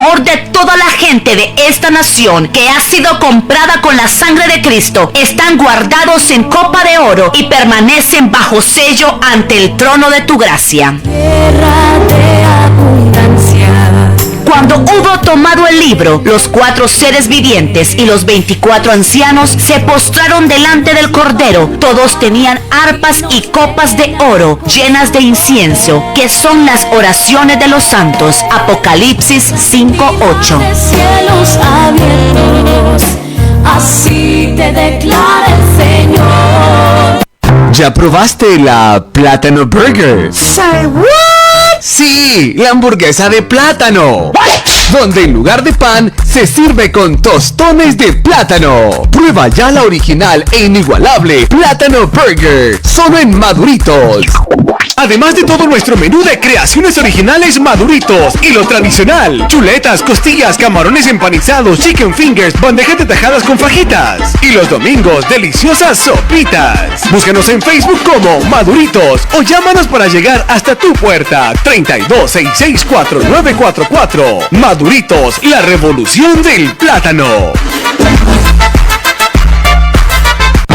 Por de toda la gente de esta nación que ha sido comprada con la sangre de Cristo, están guardados en copa de oro y permanecen bajo sello ante el trono de tu gracia. Tierra de abundancia. Cuando hubo tomado el libro, los 4 seres vivientes y los 24 ancianos se postraron delante del Cordero. Todos tenían arpas y copas de oro llenas de incienso, que son las oraciones de los santos. Apocalipsis 5:8. Cielos abiertos, así te declara el Señor. ¿Ya probaste la Plátano Burger? ¿Say what? Sí, la hamburguesa de plátano. Donde en lugar de pan se sirve con tostones de plátano. Prueba ya la original e inigualable Plátano Burger, solo en Maduritos. Además de todo nuestro menú de creaciones originales Maduritos y lo tradicional: chuletas, costillas, camarones empanizados, chicken fingers, bandejas de tajadas con fajitas. Y los domingos, deliciosas sopitas. Búscanos en Facebook como Maduritos o llámanos para llegar hasta tu puerta. 32664944. Maduritos, la revolución del plátano.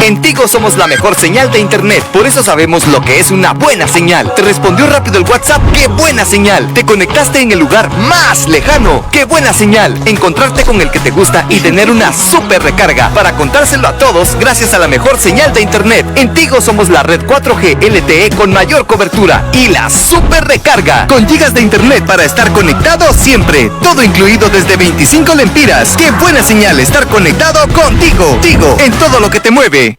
En Tigo somos la mejor señal de internet, por eso sabemos lo que es una buena señal. Te respondió rápido el WhatsApp, ¡qué buena señal! Te conectaste en el lugar más lejano, ¡qué buena señal! Encontrarte con el que te gusta y tener una super recarga para contárselo a todos gracias a la mejor señal de internet. En Tigo somos la red 4G LTE con mayor cobertura y la super recarga con gigas de internet para estar conectado siempre. Todo incluido desde 25 lempiras. ¡Qué buena señal estar conectado contigo! Tigo, en todo lo que te mueve.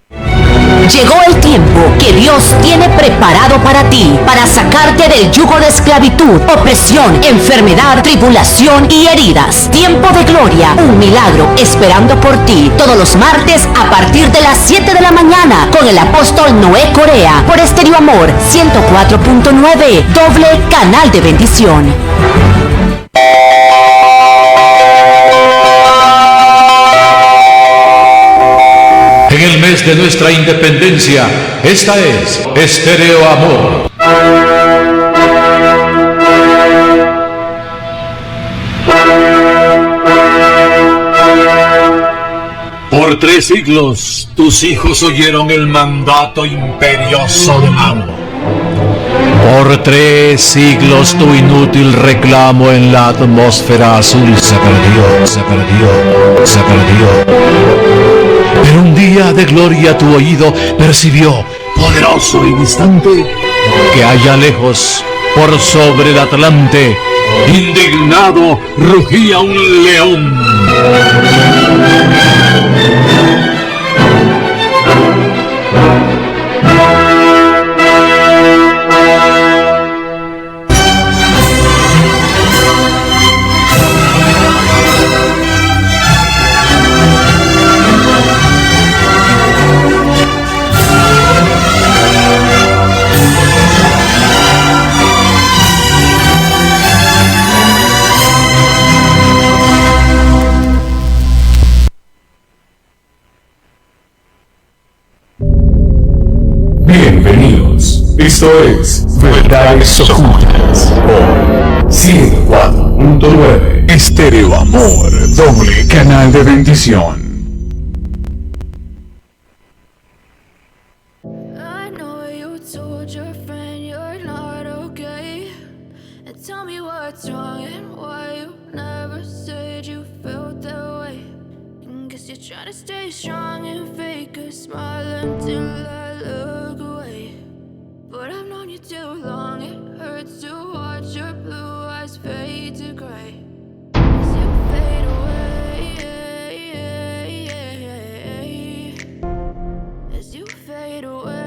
Llegó el tiempo que Dios tiene preparado para ti, para sacarte del yugo de esclavitud, opresión, enfermedad, tribulación y heridas. Tiempo de gloria, un milagro esperando por ti, todos los martes a partir de las 7 de la mañana con el apóstol Noé Corea por Estéreo Amor 104.9, doble canal de bendición. En el mes de nuestra independencia, esta es Estéreo Amor. Por 3 siglos, tus hijos oyeron el mandato imperioso de Mao. Por 3 siglos, tu inútil reclamo en la atmósfera azul se perdió. Pero un día de gloria tu oído percibió, poderoso y distante, que allá lejos, por sobre el Atlante, indignado rugía un león. Bienvenidos, esto es Verdades Ocultas por 104.9 Estéreo Amor, doble canal de bendición. I know you told your friend you're not okay, and tell me what's wrong and why you never said you felt that way. And guess you're trying to stay strong and fake a smile until I look away. But I've known you too long, it hurts to watch your blue eyes fade to gray as you fade away, as you fade away.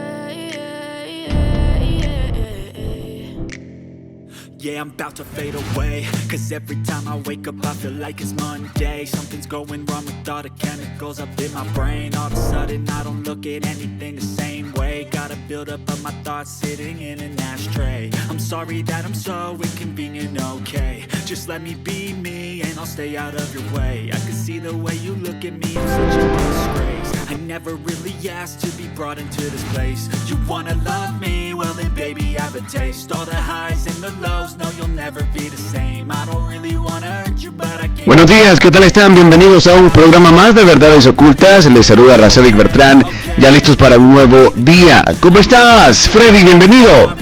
Yeah, I'm about to fade away, cause every time I wake up I feel like it's Monday. Something's going wrong with all the chemicals up in my brain. All of a sudden I don't look at anything the same way. Gotta build up of my thoughts sitting in an ashtray. I'm sorry that I'm so inconvenient, okay. Just let me be me and I'll stay out of your way. I can see the way you look at me, I'm such a disgrace. I never really asked to be brought into this place. You wanna love me? Well then baby I have a taste. All the highs and the lows, no you'll never be the same. I don't really wanna hurt you but I can't. Buenos días, ¿qué tal están? Bienvenidos a un programa más de Verdades Ocultas. Les saluda Razadik Bertrán, ya listos para un nuevo día. ¿Cómo estás, Freddy? Bienvenido.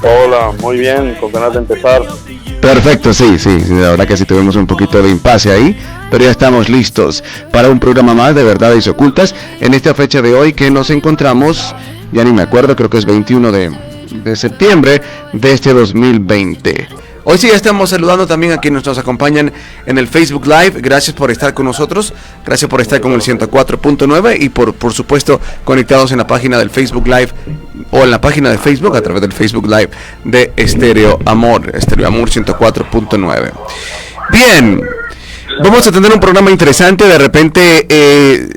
Hola, muy bien, con ganas de empezar. Perfecto, sí, la verdad que sí tuvimos un poquito de impasse ahí, pero ya estamos listos para un programa más de Verdades Ocultas en esta fecha de hoy que nos encontramos, ya ni me acuerdo, creo que es 21 de septiembre de este 2020. Hoy sí ya estamos saludando también a quienes nos acompañan en el Facebook Live. Gracias por estar con nosotros, gracias por estar con el 104.9 y por supuesto conectados en la página del Facebook Live o en la página de Facebook a través del Facebook Live de Estéreo Amor 104.9. Bien, vamos a tener un programa interesante. De repente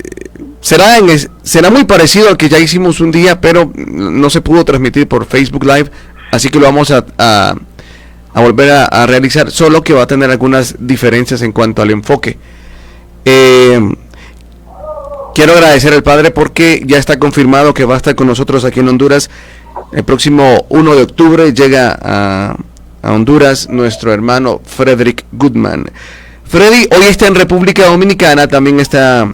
será muy parecido al que ya hicimos un día, pero no se pudo transmitir por Facebook Live, así que lo vamos a volver a realizar, solo que va a tener algunas diferencias en cuanto al enfoque. Quiero agradecer al Padre porque ya está confirmado que va a estar con nosotros aquí en Honduras. El próximo 1 de octubre llega a Honduras nuestro hermano Frederick Goodman. Freddy hoy está en República Dominicana, también está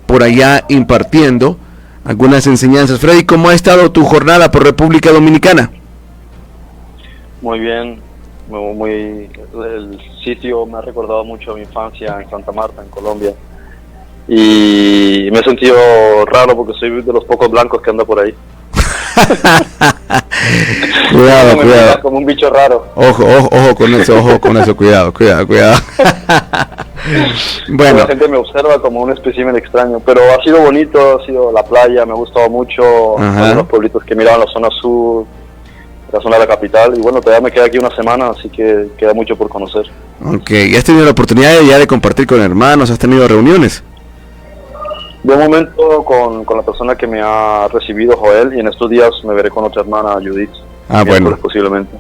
por allá impartiendo algunas enseñanzas. Freddy, ¿cómo ha estado tu jornada por República Dominicana? Muy bien, el sitio me ha recordado mucho a mi infancia en Santa Marta, en Colombia. Y me he sentido raro porque soy de los pocos blancos que anda por ahí. Cuidado. Como un bicho raro. Ojo con eso, cuidado. Bueno. La gente me observa como un espécimen extraño, pero ha sido bonito, ha sido la playa, me ha gustado mucho, los pueblitos que miraban la zona sur, la zona de la capital, y bueno, todavía me queda aquí una semana, así que queda mucho por conocer. Ok, ¿y has tenido la oportunidad ya de compartir con hermanos? ¿Has tenido reuniones? De momento con la persona que me ha recibido, Joel, y en estos días me veré con otra hermana, Judith. Bueno. Posiblemente.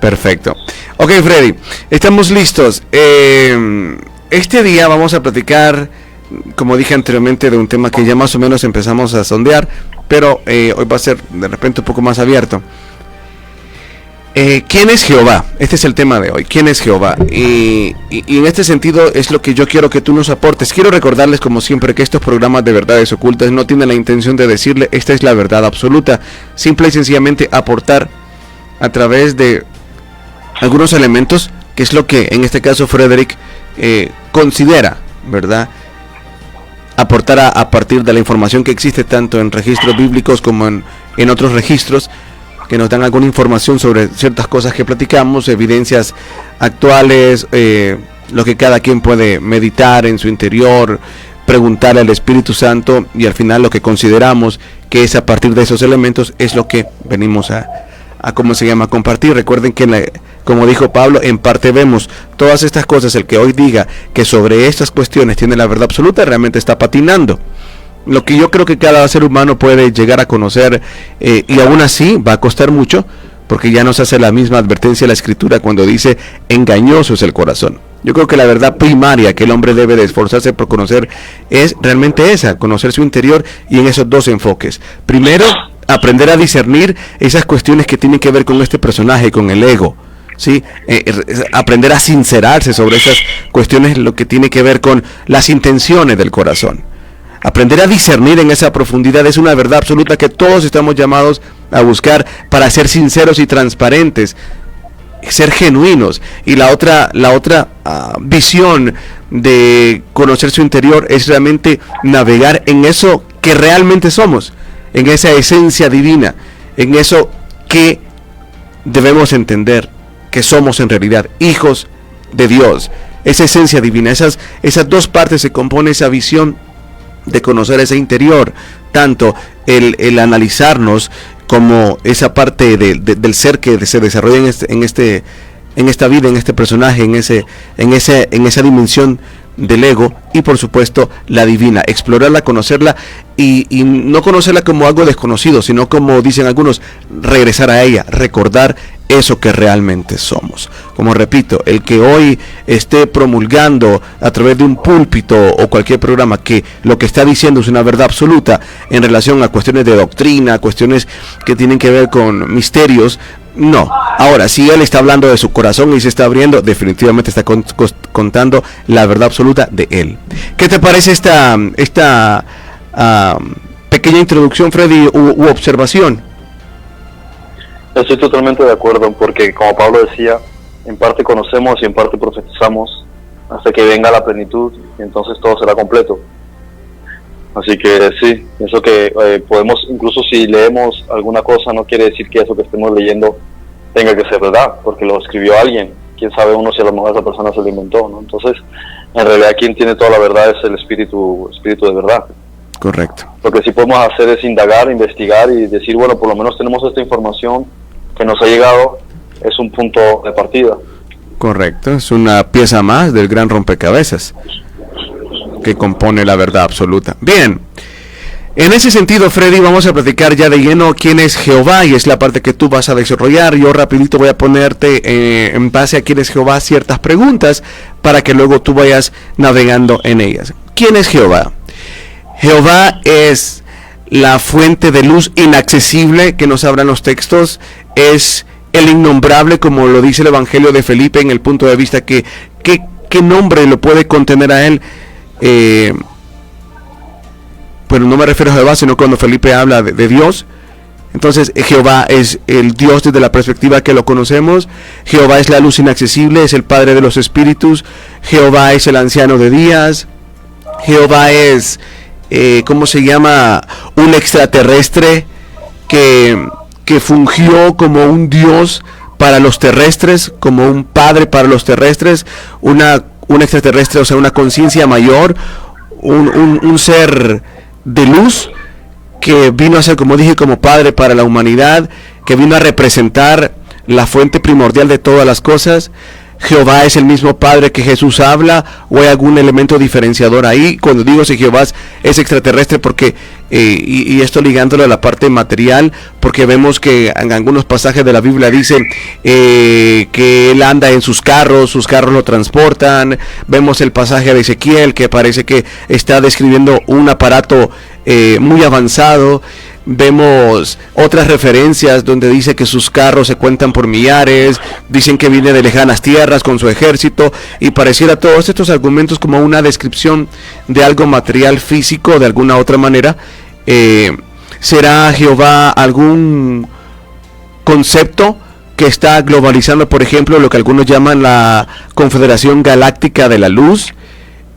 Perfecto. Ok, Freddy, estamos listos. Este día vamos a platicar, como dije anteriormente, de un tema que ya más o menos empezamos a sondear, pero hoy va a ser de repente un poco más abierto. ¿Quién es Jehová? Este es el tema de hoy. ¿Quién es Jehová? Y en este sentido es lo que yo quiero que tú nos aportes. Quiero recordarles, como siempre, que estos programas de Verdades Ocultas no tienen la intención de decirle esta es la verdad absoluta. Simple y sencillamente aportar a través de algunos elementos, que es lo que en este caso Frederick considera, ¿verdad? Aportar a partir de la información que existe tanto en registros bíblicos como en otros registros, que nos dan alguna información sobre ciertas cosas que platicamos, evidencias actuales, lo que cada quien puede meditar en su interior, preguntarle al Espíritu Santo, y al final lo que consideramos que es a partir de esos elementos es lo que venimos a compartir. Recuerden que como dijo Pablo, en parte vemos todas estas cosas. El que hoy diga que sobre estas cuestiones tiene la verdad absoluta realmente está patinando. Lo que yo creo que cada ser humano puede llegar a conocer, y aún así va a costar mucho, porque ya nos hace la misma advertencia la Escritura cuando dice engañoso es el corazón. Yo creo que la verdad primaria que el hombre debe de esforzarse por conocer es realmente esa, conocer su interior, y en esos dos enfoques. Primero, aprender a discernir esas cuestiones que tienen que ver con este personaje, con el ego, ¿sí? Aprender a sincerarse sobre esas cuestiones, lo que tiene que ver con las intenciones del corazón. Aprender a discernir en esa profundidad es una verdad absoluta que todos estamos llamados a buscar para ser sinceros y transparentes, ser genuinos. Y la otra visión de conocer su interior es realmente navegar en eso que realmente somos, en esa esencia divina, en eso que debemos entender que somos en realidad hijos de Dios. Esa esencia divina, esas dos partes se compone esa visión de conocer ese interior, tanto el analizarnos como esa parte del ser que se desarrolla en esta vida, en este personaje, en esa dimensión del ego y por supuesto la divina, explorarla, conocerla y no conocerla como algo desconocido, sino como dicen algunos, regresar a ella, recordar eso que realmente somos. Como repito, el que hoy esté promulgando a través de un púlpito o cualquier programa que lo que está diciendo es una verdad absoluta en relación a cuestiones de doctrina, cuestiones que tienen que ver con misterios, no. Ahora, si él está hablando de su corazón y se está abriendo, definitivamente está contando la verdad absoluta de él. ¿Qué te parece esta pequeña introducción, Freddy, u observación? Estoy totalmente de acuerdo, porque como Pablo decía, en parte conocemos y en parte profetizamos hasta que venga la plenitud y entonces todo será completo. Así que sí, pienso que podemos, incluso si leemos alguna cosa, no quiere decir que eso que estemos leyendo tenga que ser verdad, porque lo escribió alguien. Quién sabe uno si a lo mejor esa persona se lo inventó, ¿no? Entonces, en realidad quien tiene toda la verdad es el espíritu de verdad. Correcto. Lo que sí podemos hacer es indagar, investigar y decir, bueno, por lo menos tenemos esta información que nos ha llegado, es un punto de partida. Correcto, es una pieza más del gran rompecabezas que compone la verdad absoluta. Bien, en ese sentido, Freddy, vamos a platicar ya de lleno quién es Jehová, y es la parte que tú vas a desarrollar. Yo rapidito voy a ponerte en base a quién es Jehová ciertas preguntas para que luego tú vayas navegando en ellas. ¿Quién es Jehová? Jehová es la fuente de luz inaccesible que nos hablan los textos, es el innombrable, como lo dice el Evangelio de Felipe, en el punto de vista que ¿qué nombre lo puede contener a él? Pero no me refiero a Jehová, sino cuando Felipe habla de Dios. Entonces Jehová es el Dios desde la perspectiva que lo conocemos. Jehová es la luz inaccesible, es el Padre de los espíritus. Jehová es el anciano de días. Jehová es ¿cómo se llama? Un extraterrestre que fungió como un Dios para los terrestres, como un padre para los terrestres, un extraterrestre, o sea, una conciencia mayor, un ser de luz que vino a ser, como dije, como padre para la humanidad, que vino a representar la fuente primordial de todas las cosas. Jehová es el mismo Padre que Jesús habla, o hay algún elemento diferenciador ahí. Cuando digo si Jehová es extraterrestre, porque y esto ligándolo a la parte material, porque vemos que en algunos pasajes de la Biblia dice que él anda en sus carros lo transportan. Vemos el pasaje de Ezequiel que parece que está describiendo un aparato muy avanzado. Vemos otras referencias donde dice que sus carros se cuentan por millares, dicen que viene de lejanas tierras con su ejército, y pareciera todos estos argumentos como una descripción de algo material físico de alguna otra manera. ¿Será Jehová algún concepto que está globalizando, por ejemplo, lo que algunos llaman la Confederación Galáctica de la Luz?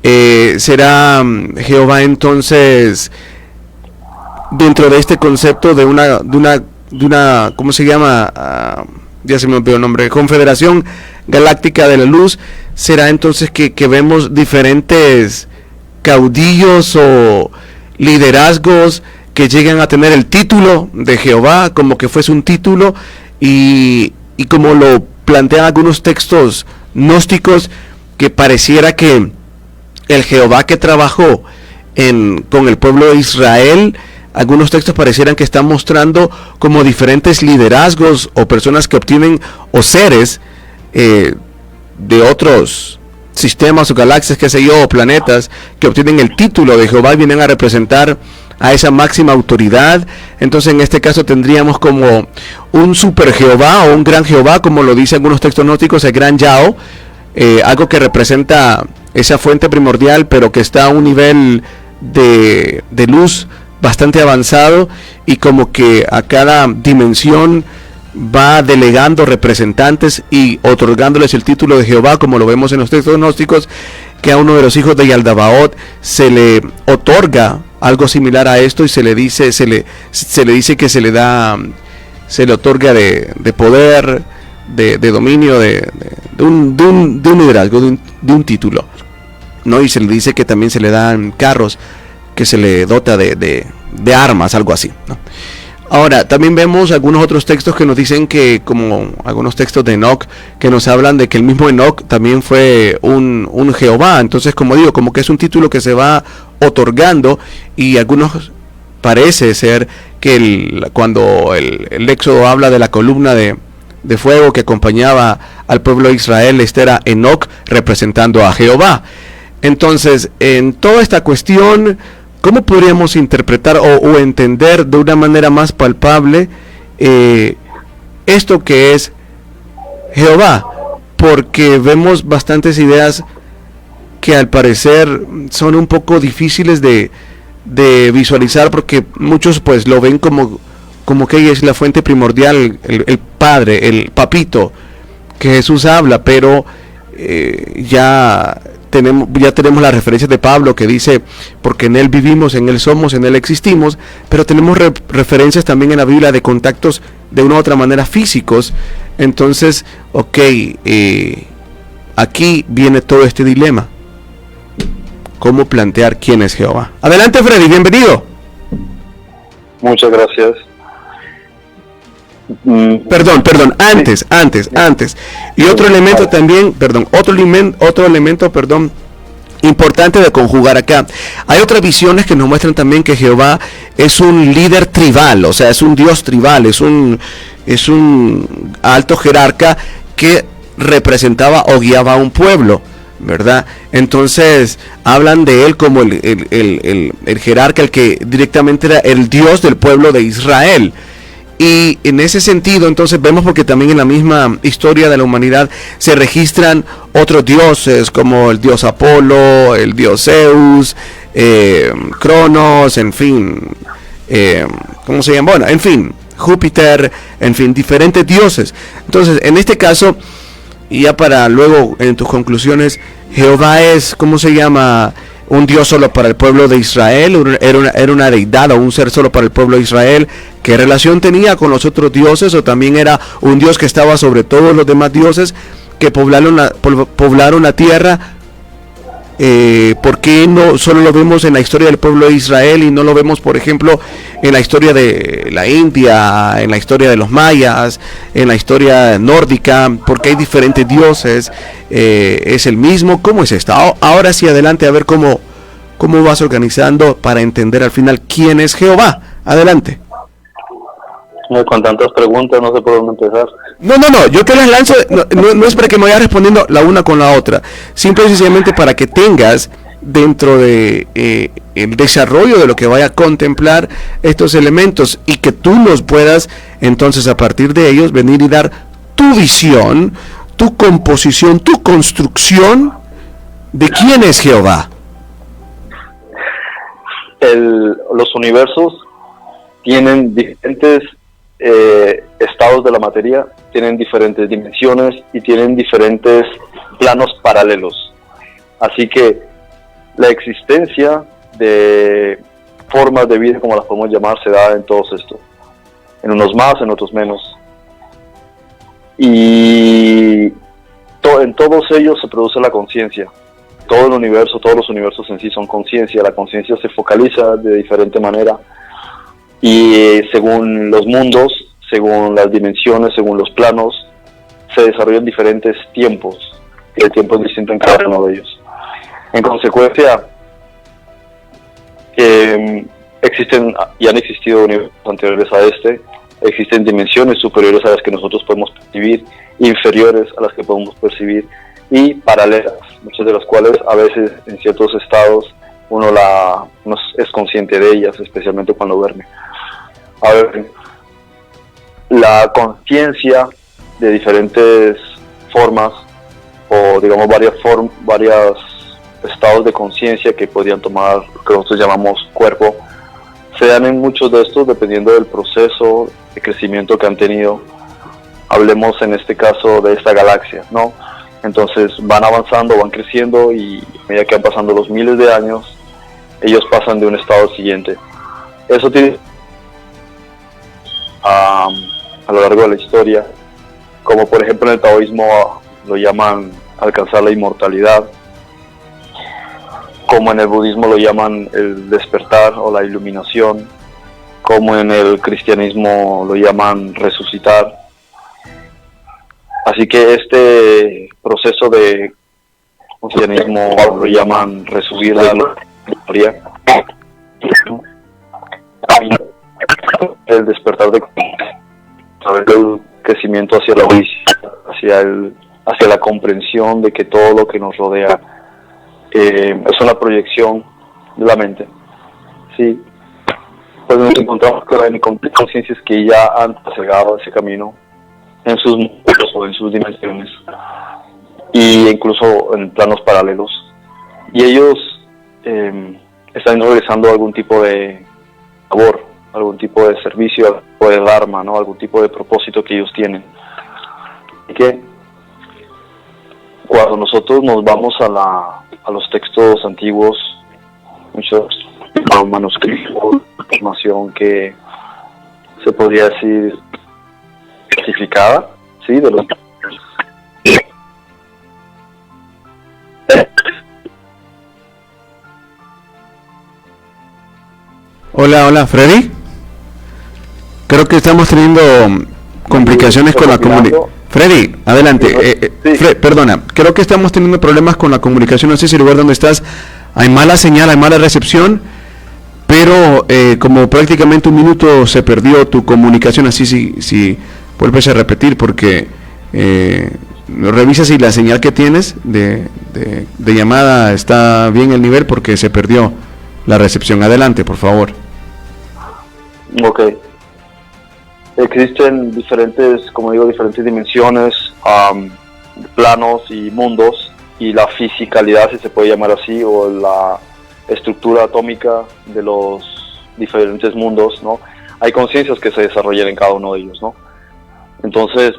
¿Será Jehová entonces dentro de este concepto de una ¿cómo se llama? Ya se me olvidó el nombre, Confederación Galáctica de la Luz? ¿Será entonces que vemos diferentes caudillos o liderazgos que llegan a tener el título de Jehová, como que fuese un título, y como lo plantean algunos textos gnósticos, que pareciera que el Jehová que trabajó con el pueblo de Israel, algunos textos parecieran que están mostrando como diferentes liderazgos o personas que obtienen, o seres de otros sistemas o galaxias, qué sé yo, o planetas, que obtienen el título de Jehová y vienen a representar a esa máxima autoridad. Entonces en este caso tendríamos como un super Jehová o un gran Jehová, como lo dicen algunos textos gnósticos, el gran Yao, algo que representa esa fuente primordial, pero que está a un nivel de luz bastante avanzado, y como que a cada dimensión va delegando representantes y otorgándoles el título de Jehová, como lo vemos en los textos gnósticos, que a uno de los hijos de Yaldabaoth se le otorga algo similar a esto, y se le dice que se le otorga de poder, de dominio, de un liderazgo, de un título, ¿no? Y se le dice que también se le dan carros, que se le dota de armas, algo así, ¿no? Ahora, también vemos algunos otros textos que nos dicen que, como algunos textos de Enoch, que nos hablan de que el mismo Enoch también fue un Jehová. Entonces, como digo, como que es un título que se va otorgando, y algunos parece ser que cuando el Éxodo habla de la columna de fuego que acompañaba al pueblo de Israel, este era Enoch representando a Jehová. Entonces, en toda esta cuestión, ¿cómo podríamos interpretar o entender de una manera más palpable esto que es Jehová? Porque vemos bastantes ideas que al parecer son un poco difíciles de visualizar, porque muchos pues lo ven como que ella es la fuente primordial, el Padre, el Papito que Jesús habla, pero ya tenemos las referencias de Pablo que dice, porque en Él vivimos, en Él somos, en Él existimos, pero tenemos referencias también en la Biblia de contactos de una u otra manera físicos. Entonces, aquí viene todo este dilema. ¿Cómo plantear quién es Jehová? Adelante, Freddy, bienvenido. Muchas gracias. Perdón, antes. Y otro elemento también, otro elemento, importante de conjugar acá. Hay otras visiones que nos muestran también que Jehová es un líder tribal, o sea, es un Dios tribal, es un alto jerarca que representaba o guiaba a un pueblo, ¿verdad? Entonces hablan de él como el jerarca, el que directamente era el Dios del pueblo de Israel. Y en ese sentido, entonces vemos, porque también en la misma historia de la humanidad se registran otros dioses, como el dios Apolo, el dios Zeus, Cronos, en fin, ¿cómo se llama? Bueno, en fin, Júpiter, en fin, diferentes dioses. Entonces, en este caso, y ya para luego en tus conclusiones, Jehová es, ¿cómo se llama?, un Dios solo para el pueblo de Israel, era una deidad o un ser solo para el pueblo de Israel. ¿Qué relación tenía con los otros dioses? ¿O también era un Dios que estaba sobre todos los demás dioses que poblaron la tierra? ¿Por qué no solo lo vemos en la historia del pueblo de Israel y no lo vemos, por ejemplo, en la historia de la India, en la historia de los mayas, en la historia nórdica? Porque hay diferentes dioses. ¿Es el mismo? ¿Cómo es esto? Ahora sí, adelante, a ver cómo vas organizando para entender al final quién es Jehová. Adelante. Con tantas preguntas no sé por dónde empezar. No, yo te las lanzo, no es para que me vaya respondiendo la una con la otra, simple y sencillamente para que tengas dentro de el desarrollo de lo que vaya a contemplar estos elementos, y que tú los puedas entonces a partir de ellos venir y dar tu visión, tu composición, tu construcción de quién es Jehová. Los universos tienen diferentes estados de la materia, tienen diferentes dimensiones y tienen diferentes planos paralelos. Así que la existencia de formas de vida, como las podemos llamar, se da en todos estos, en unos más, en otros menos, y en todos ellos se produce la conciencia. Todo el universo, todos los universos en sí son conciencia. La conciencia se focaliza de diferente manera, y según los mundos, según las dimensiones, según los planos, se desarrollan diferentes tiempos, y el tiempo es distinto en cada uno de ellos. En consecuencia, existen y han existido universos anteriores a este, existen dimensiones superiores a las que nosotros podemos percibir, inferiores a las que podemos percibir, y paralelas, muchas de las cuales a veces en ciertos estados uno es consciente de ellas, especialmente cuando duerme. A ver, la conciencia de diferentes formas, o digamos varios estados de conciencia que podrían tomar lo que nosotros llamamos cuerpo, se dan en muchos de estos dependiendo del proceso de crecimiento que han tenido. Hablemos en este caso de esta galaxia, ¿no? Entonces van avanzando, van creciendo, y a medida que van pasando los miles de años, ellos pasan de un estado al siguiente. Eso tiene a lo largo de la historia, como por ejemplo en el taoísmo lo llaman alcanzar la inmortalidad, como en el budismo lo llaman el despertar o la iluminación, como en el cristianismo lo llaman resucitar. Así que este proceso de cristianismo lo llaman resubir la gloria, el despertar de el crecimiento hacia la justicia, hacia la comprensión de que todo lo que nos rodea es una proyección de la mente. Sí, pues nos encontramos con conciencias que ya han pasado ese camino en sus mundos o en sus dimensiones, y incluso en planos paralelos, y ellos están realizando algún tipo de labor, algún tipo de servicio, algún tipo de dharma, ¿no? Algún tipo de propósito que ellos tienen. Y que cuando nosotros nos vamos a los textos antiguos, muchos manuscritos, información que se podría decir clasificada, ¿sí? De los Hola, Freddy. Creo que estamos teniendo complicaciones con la comunicación. Freddy, adelante. Perdona, creo que estamos teniendo problemas con la comunicación. No sé si el lugar donde estás hay mala señal, hay mala recepción, pero como prácticamente un minuto se perdió tu comunicación, así si vuelves a repetir, porque revisa si la señal que tienes de llamada está bien el nivel, porque se perdió la recepción. Adelante, por favor. Ok. Existen diferentes, como digo, diferentes dimensiones, planos y mundos, y la fisicalidad, si se puede llamar así, o la estructura atómica de los diferentes mundos, ¿no? Hay conciencias que se desarrollan en cada uno de ellos, ¿no? Entonces,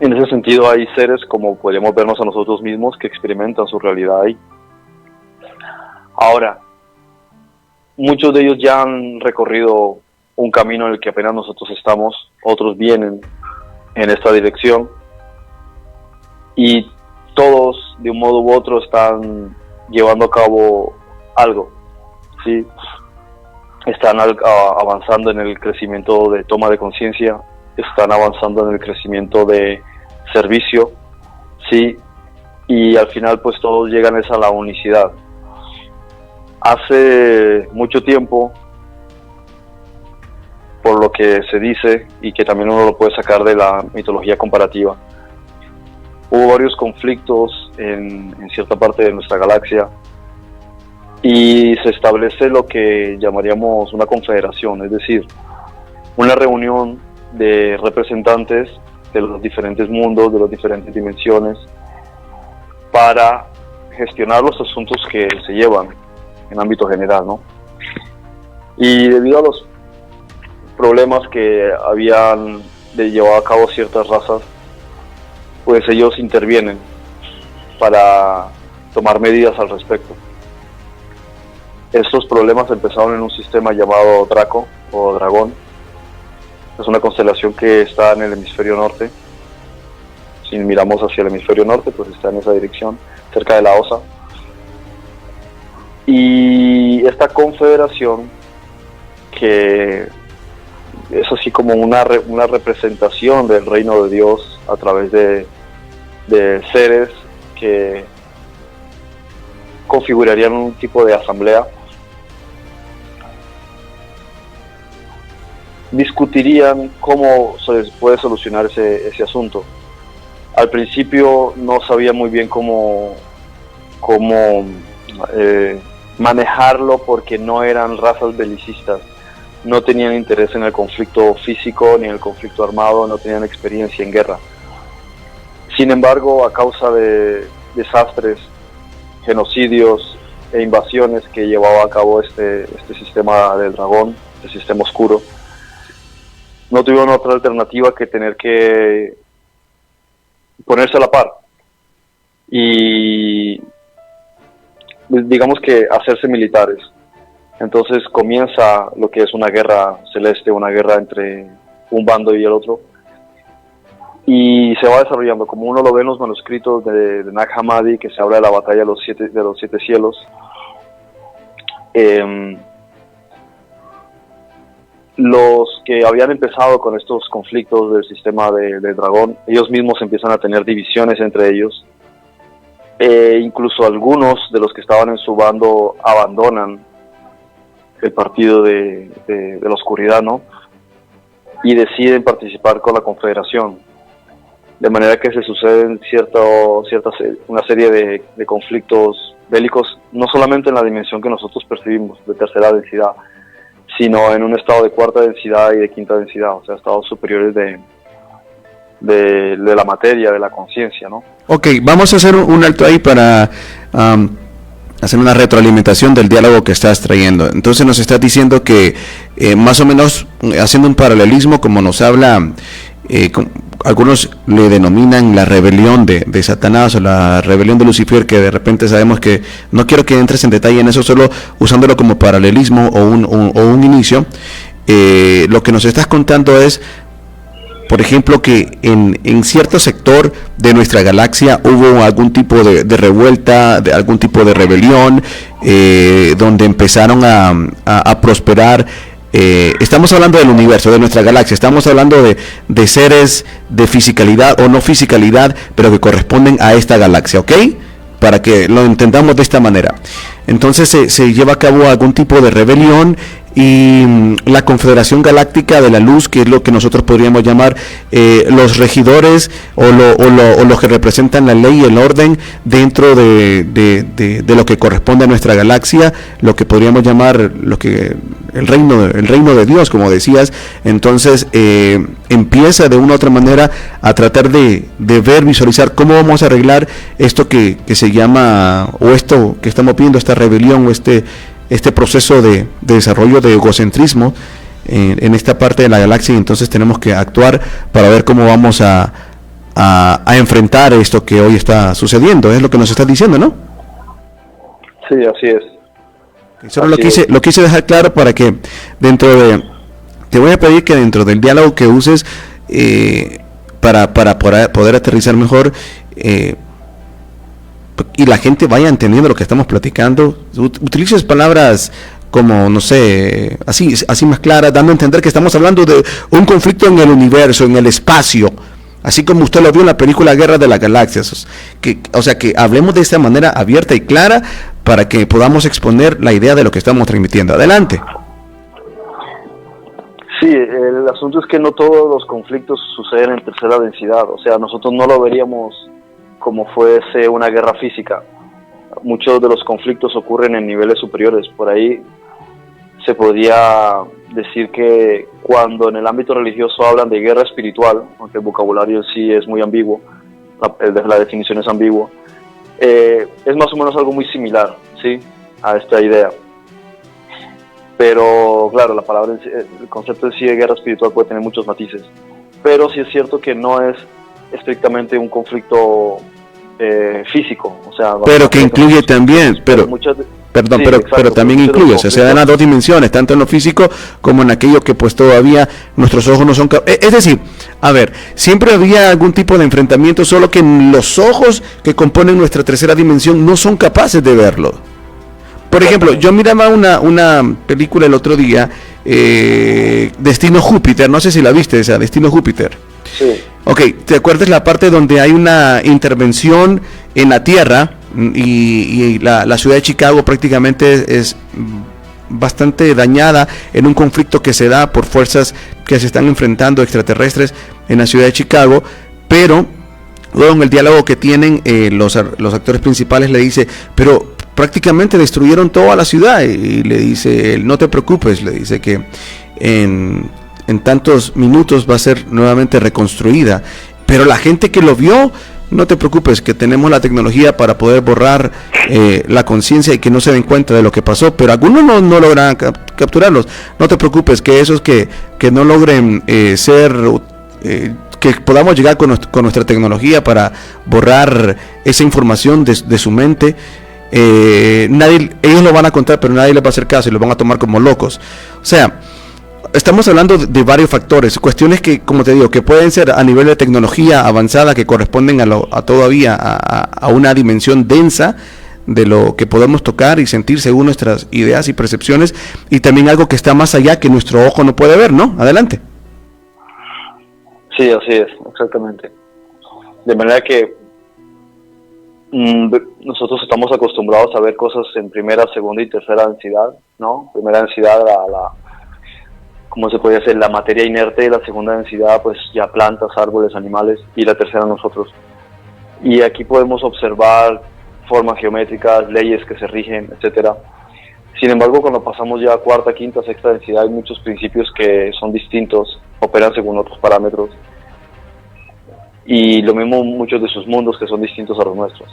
en ese sentido hay seres, como podríamos vernos a nosotros mismos, que experimentan su realidad ahí. Ahora, muchos de ellos ya han recorrido un camino en el que apenas nosotros estamos, otros vienen en esta dirección, y todos de un modo u otro están llevando a cabo algo, ¿sí? Están avanzando en el crecimiento de toma de conciencia, están avanzando en el crecimiento de servicio, ¿sí? Y al final pues todos llegan a la unicidad. Hace mucho tiempo, por lo que se dice, y que también uno lo puede sacar de la mitología comparativa, hubo varios conflictos en cierta parte de nuestra galaxia, y se establece lo que llamaríamos una confederación, es decir, una reunión de representantes de los diferentes mundos, de las diferentes dimensiones, para gestionar los asuntos que se llevan en ámbito general, ¿no? Y debido a los problemas que habían llevado a cabo ciertas razas, pues ellos intervienen para tomar medidas al respecto. Estos problemas empezaron en un sistema llamado Draco o Dragón. Es una constelación que está en el hemisferio norte. Si miramos hacia el hemisferio norte, pues está en esa dirección, cerca de la Osa. Y esta confederación, que es así como una representación del reino de Dios a través de seres que configurarían un tipo de asamblea, discutirían cómo se puede solucionar ese asunto. Al principio no sabía muy bien cómo manejarlo, porque no eran razas belicistas, no tenían interés en el conflicto físico ni en el conflicto armado, no tenían experiencia en guerra. Sin embargo, a causa de desastres, genocidios e invasiones que llevaba a cabo este sistema del dragón, este sistema oscuro, no tuvieron otra alternativa que tener que ponerse a la par y, digamos que, hacerse militares. Entonces comienza lo que es una guerra celeste, una guerra entre un bando y el otro, y se va desarrollando, como uno lo ve en los manuscritos de Nag Hammadi, que se habla de la batalla de los siete cielos. los que habían empezado con estos conflictos del sistema de Dragón, ellos mismos empiezan a tener divisiones entre ellos. Incluso algunos de los que estaban en su bando abandonan el partido de la oscuridad, ¿no? Y deciden participar con la Confederación. De manera que se suceden una serie de conflictos bélicos, no solamente en la dimensión que nosotros percibimos, de tercera densidad, sino en un estado de cuarta densidad y de quinta densidad, o sea, estados superiores de la materia, de la conciencia, ¿no? Ok, vamos a hacer un alto ahí para hacer una retroalimentación del diálogo que estás trayendo. Entonces nos estás diciendo que más o menos haciendo un paralelismo, como nos habla, algunos le denominan la rebelión de Satanás o la rebelión de Lucifer, que de repente sabemos que, no quiero que entres en detalle en eso, solo usándolo como paralelismo o un inicio. Lo que nos estás contando es, por ejemplo, que en cierto sector de nuestra galaxia hubo algún tipo de revuelta, de algún tipo de rebelión, donde empezaron a prosperar. Estamos hablando del universo, de nuestra galaxia, estamos hablando de seres de fisicalidad o no fisicalidad, pero que corresponden a esta galaxia, ¿ok? Para que lo entendamos de esta manera. Entonces se lleva a cabo algún tipo de rebelión, y la Confederación Galáctica de la Luz, que es lo que nosotros podríamos llamar los regidores o los que representan la ley y el orden dentro de lo que corresponde a nuestra galaxia, lo que podríamos llamar el reino de Dios, como decías. Entonces empieza de una u otra manera a tratar de ver, visualizar cómo vamos a arreglar esto que se llama, o esto que estamos viendo, esta rebelión o este proceso de desarrollo de egocentrismo en esta parte de la galaxia. Y entonces tenemos que actuar para ver cómo vamos a enfrentar esto que hoy está sucediendo. Es lo que nos estás diciendo, ¿no? Sí, así es. Solo lo quise dejar claro para que te voy a pedir que dentro del diálogo que uses para poder aterrizar mejor, y la gente vaya entendiendo lo que estamos platicando, utilices palabras como, no sé, así más claras, dando a entender que estamos hablando de un conflicto en el universo, en el espacio, así como usted lo vio en la película Guerra de las Galaxias. O sea, que hablemos de esta manera abierta y clara para que podamos exponer la idea de lo que estamos transmitiendo. Adelante. Sí, el asunto es que no todos los conflictos suceden en tercera densidad, o sea, nosotros no lo veríamos como fuese una guerra física. Muchos de los conflictos ocurren en niveles superiores. Por ahí se podría decir que cuando en el ámbito religioso hablan de guerra espiritual, aunque el vocabulario en sí es muy ambiguo, la definición es ambigua, es más o menos algo muy similar, ¿sí?, a esta idea. Pero claro, el concepto en sí de guerra espiritual puede tener muchos matices, pero sí es cierto que no es estrictamente un conflicto físico, o sea, pero que incluye también, pero también incluye, o sea, se dan las dos dimensiones, tanto en lo físico como en aquello que pues todavía nuestros ojos no son es decir, a ver, siempre había algún tipo de enfrentamiento, solo que los ojos que componen nuestra tercera dimensión no son capaces de verlo. Por ejemplo, yo miraba una película el otro día, Destino Júpiter, no sé si la viste, esa Destino Júpiter. Sí. Ok, ¿te acuerdas la parte donde hay una intervención en la Tierra y la ciudad de Chicago prácticamente es bastante dañada en un conflicto que se da por fuerzas que se están enfrentando extraterrestres en la ciudad de Chicago? Pero luego en el diálogo que tienen los actores principales le dice, pero prácticamente destruyeron toda la ciudad, y le dice, no te preocupes, le dice que en tantos minutos va a ser nuevamente reconstruida, pero la gente que lo vio, no te preocupes, que tenemos la tecnología para poder borrar la conciencia y que no se den cuenta de lo que pasó, pero algunos no logran capturarlos. No te preocupes, que esos que no logren que podamos llegar con nuestra tecnología para borrar esa información de su mente, ellos lo van a contar, pero nadie les va a hacer caso y lo van a tomar como locos. O sea, estamos hablando de varios factores, cuestiones que, como te digo, que pueden ser a nivel de tecnología avanzada, que corresponden todavía a una dimensión densa de lo que podemos tocar y sentir según nuestras ideas y percepciones, y también algo que está más allá que nuestro ojo no puede ver, ¿no? Adelante. Sí, así es, exactamente. De manera que nosotros estamos acostumbrados a ver cosas en primera, segunda y tercera densidad, ¿no? Primera densidad, ¿cómo se podría decir? La materia inerte, y la segunda densidad, pues ya plantas, árboles, animales, y la tercera nosotros. Y aquí podemos observar formas geométricas, leyes que se rigen, etcétera. Sin embargo, cuando pasamos ya a cuarta, quinta, sexta densidad, hay muchos principios que son distintos, operan según otros parámetros. Y lo mismo muchos de sus mundos que son distintos a los nuestros.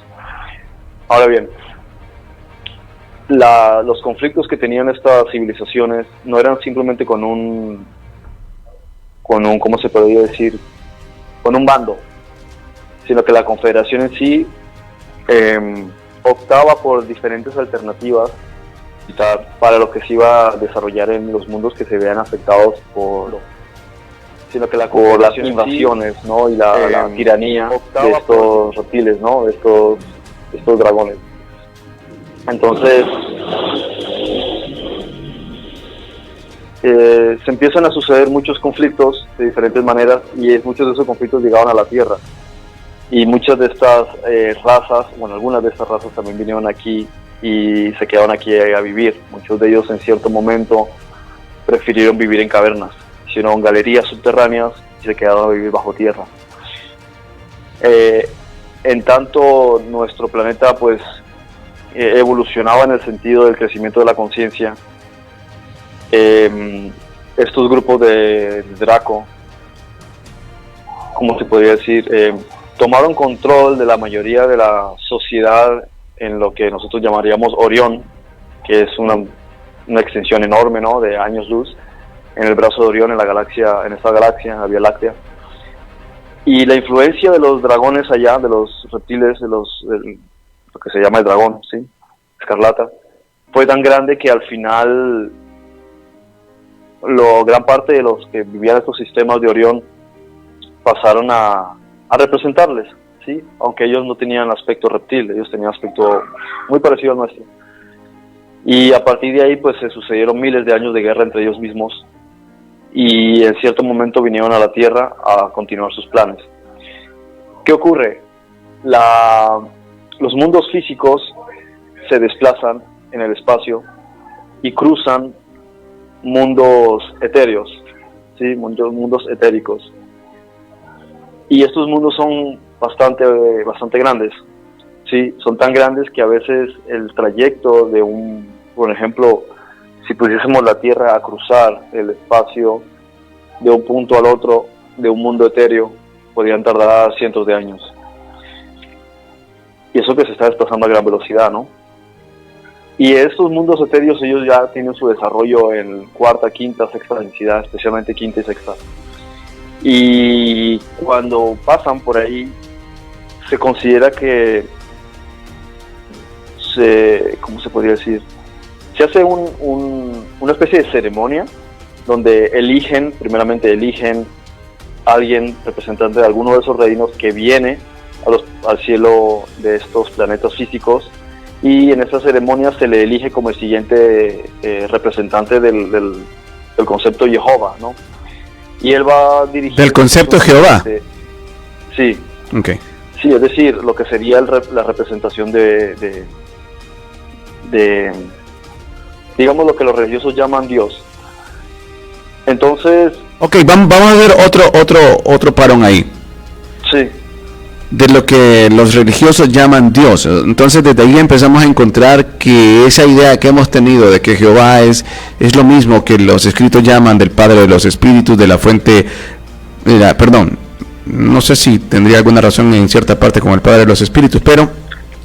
Ahora bien, los conflictos que tenían estas civilizaciones no eran simplemente con un ¿cómo se podría decir? Con un bando, sino que la confederación en sí optaba por diferentes alternativas para lo que se iba a desarrollar en los mundos que se vean afectados sino que por las invasiones, ¿no? Y la tiranía de estos reptiles, ¿no? De estos dragones. Entonces se empiezan a suceder muchos conflictos de diferentes maneras, y muchos de esos conflictos llegaban a la Tierra, y muchas de estas razas, bueno, algunas de estas razas también vinieron aquí y se quedaron aquí a vivir. Muchos de ellos en cierto momento prefirieron vivir en cavernas, hicieron galerías subterráneas y se quedaron a vivir bajo tierra. En tanto nuestro planeta pues evolucionaba en el sentido del crecimiento de la conciencia, estos grupos de Draco, ¿cómo se podría decir? Tomaron control de la mayoría de la sociedad en lo que nosotros llamaríamos Orión, que es una extensión enorme, ¿no? De años luz, en el brazo de Orión, en esta galaxia, la Vía Láctea. Y la influencia de los dragones allá, de los reptiles, lo que se llama el dragón, ¿sí? Escarlata, fue tan grande que al final gran parte de los que vivían estos sistemas de Orión pasaron a representarles, ¿sí? Aunque ellos no tenían aspecto reptil, ellos tenían aspecto muy parecido al nuestro. Y a partir de ahí pues se sucedieron miles de años de guerra entre ellos mismos, y en cierto momento vinieron a la Tierra a continuar sus planes. ¿Qué ocurre? Los mundos físicos se desplazan en el espacio y cruzan mundos etéreos, ¿sí? Mundos etéricos. Y estos mundos son bastante grandes, ¿sí? Son tan grandes que a veces el trayecto por ejemplo, si pusiésemos la Tierra a cruzar el espacio de un punto al otro de un mundo etéreo, podrían tardar cientos de años. Y eso que se está desplazando a gran velocidad, ¿no? Y estos mundos etéreos, ellos ya tienen su desarrollo en cuarta, quinta, sexta densidad, especialmente quinta y sexta. Y cuando pasan por ahí, se considera que ¿cómo se podría decir? Se hace una especie de ceremonia donde primeramente eligen a alguien representante de alguno de esos reinos que viene al cielo de estos planetas físicos, y en esa ceremonia se le elige como el siguiente representante del concepto Jehová, ¿no? Y él va a dirigir... ¿Del concepto Jehová? Sí. Okay. Sí, es decir, lo que sería la representación de digamos lo que los religiosos llaman Dios. Entonces... Ok, vamos a ver otro parón ahí. Sí. De lo que los religiosos llaman Dios. Entonces desde ahí empezamos a encontrar que esa idea que hemos tenido de que Jehová es lo mismo que los escritos llaman del Padre de los Espíritus, de la fuente, perdón, no sé si tendría alguna razón en cierta parte con el Padre de los Espíritus, pero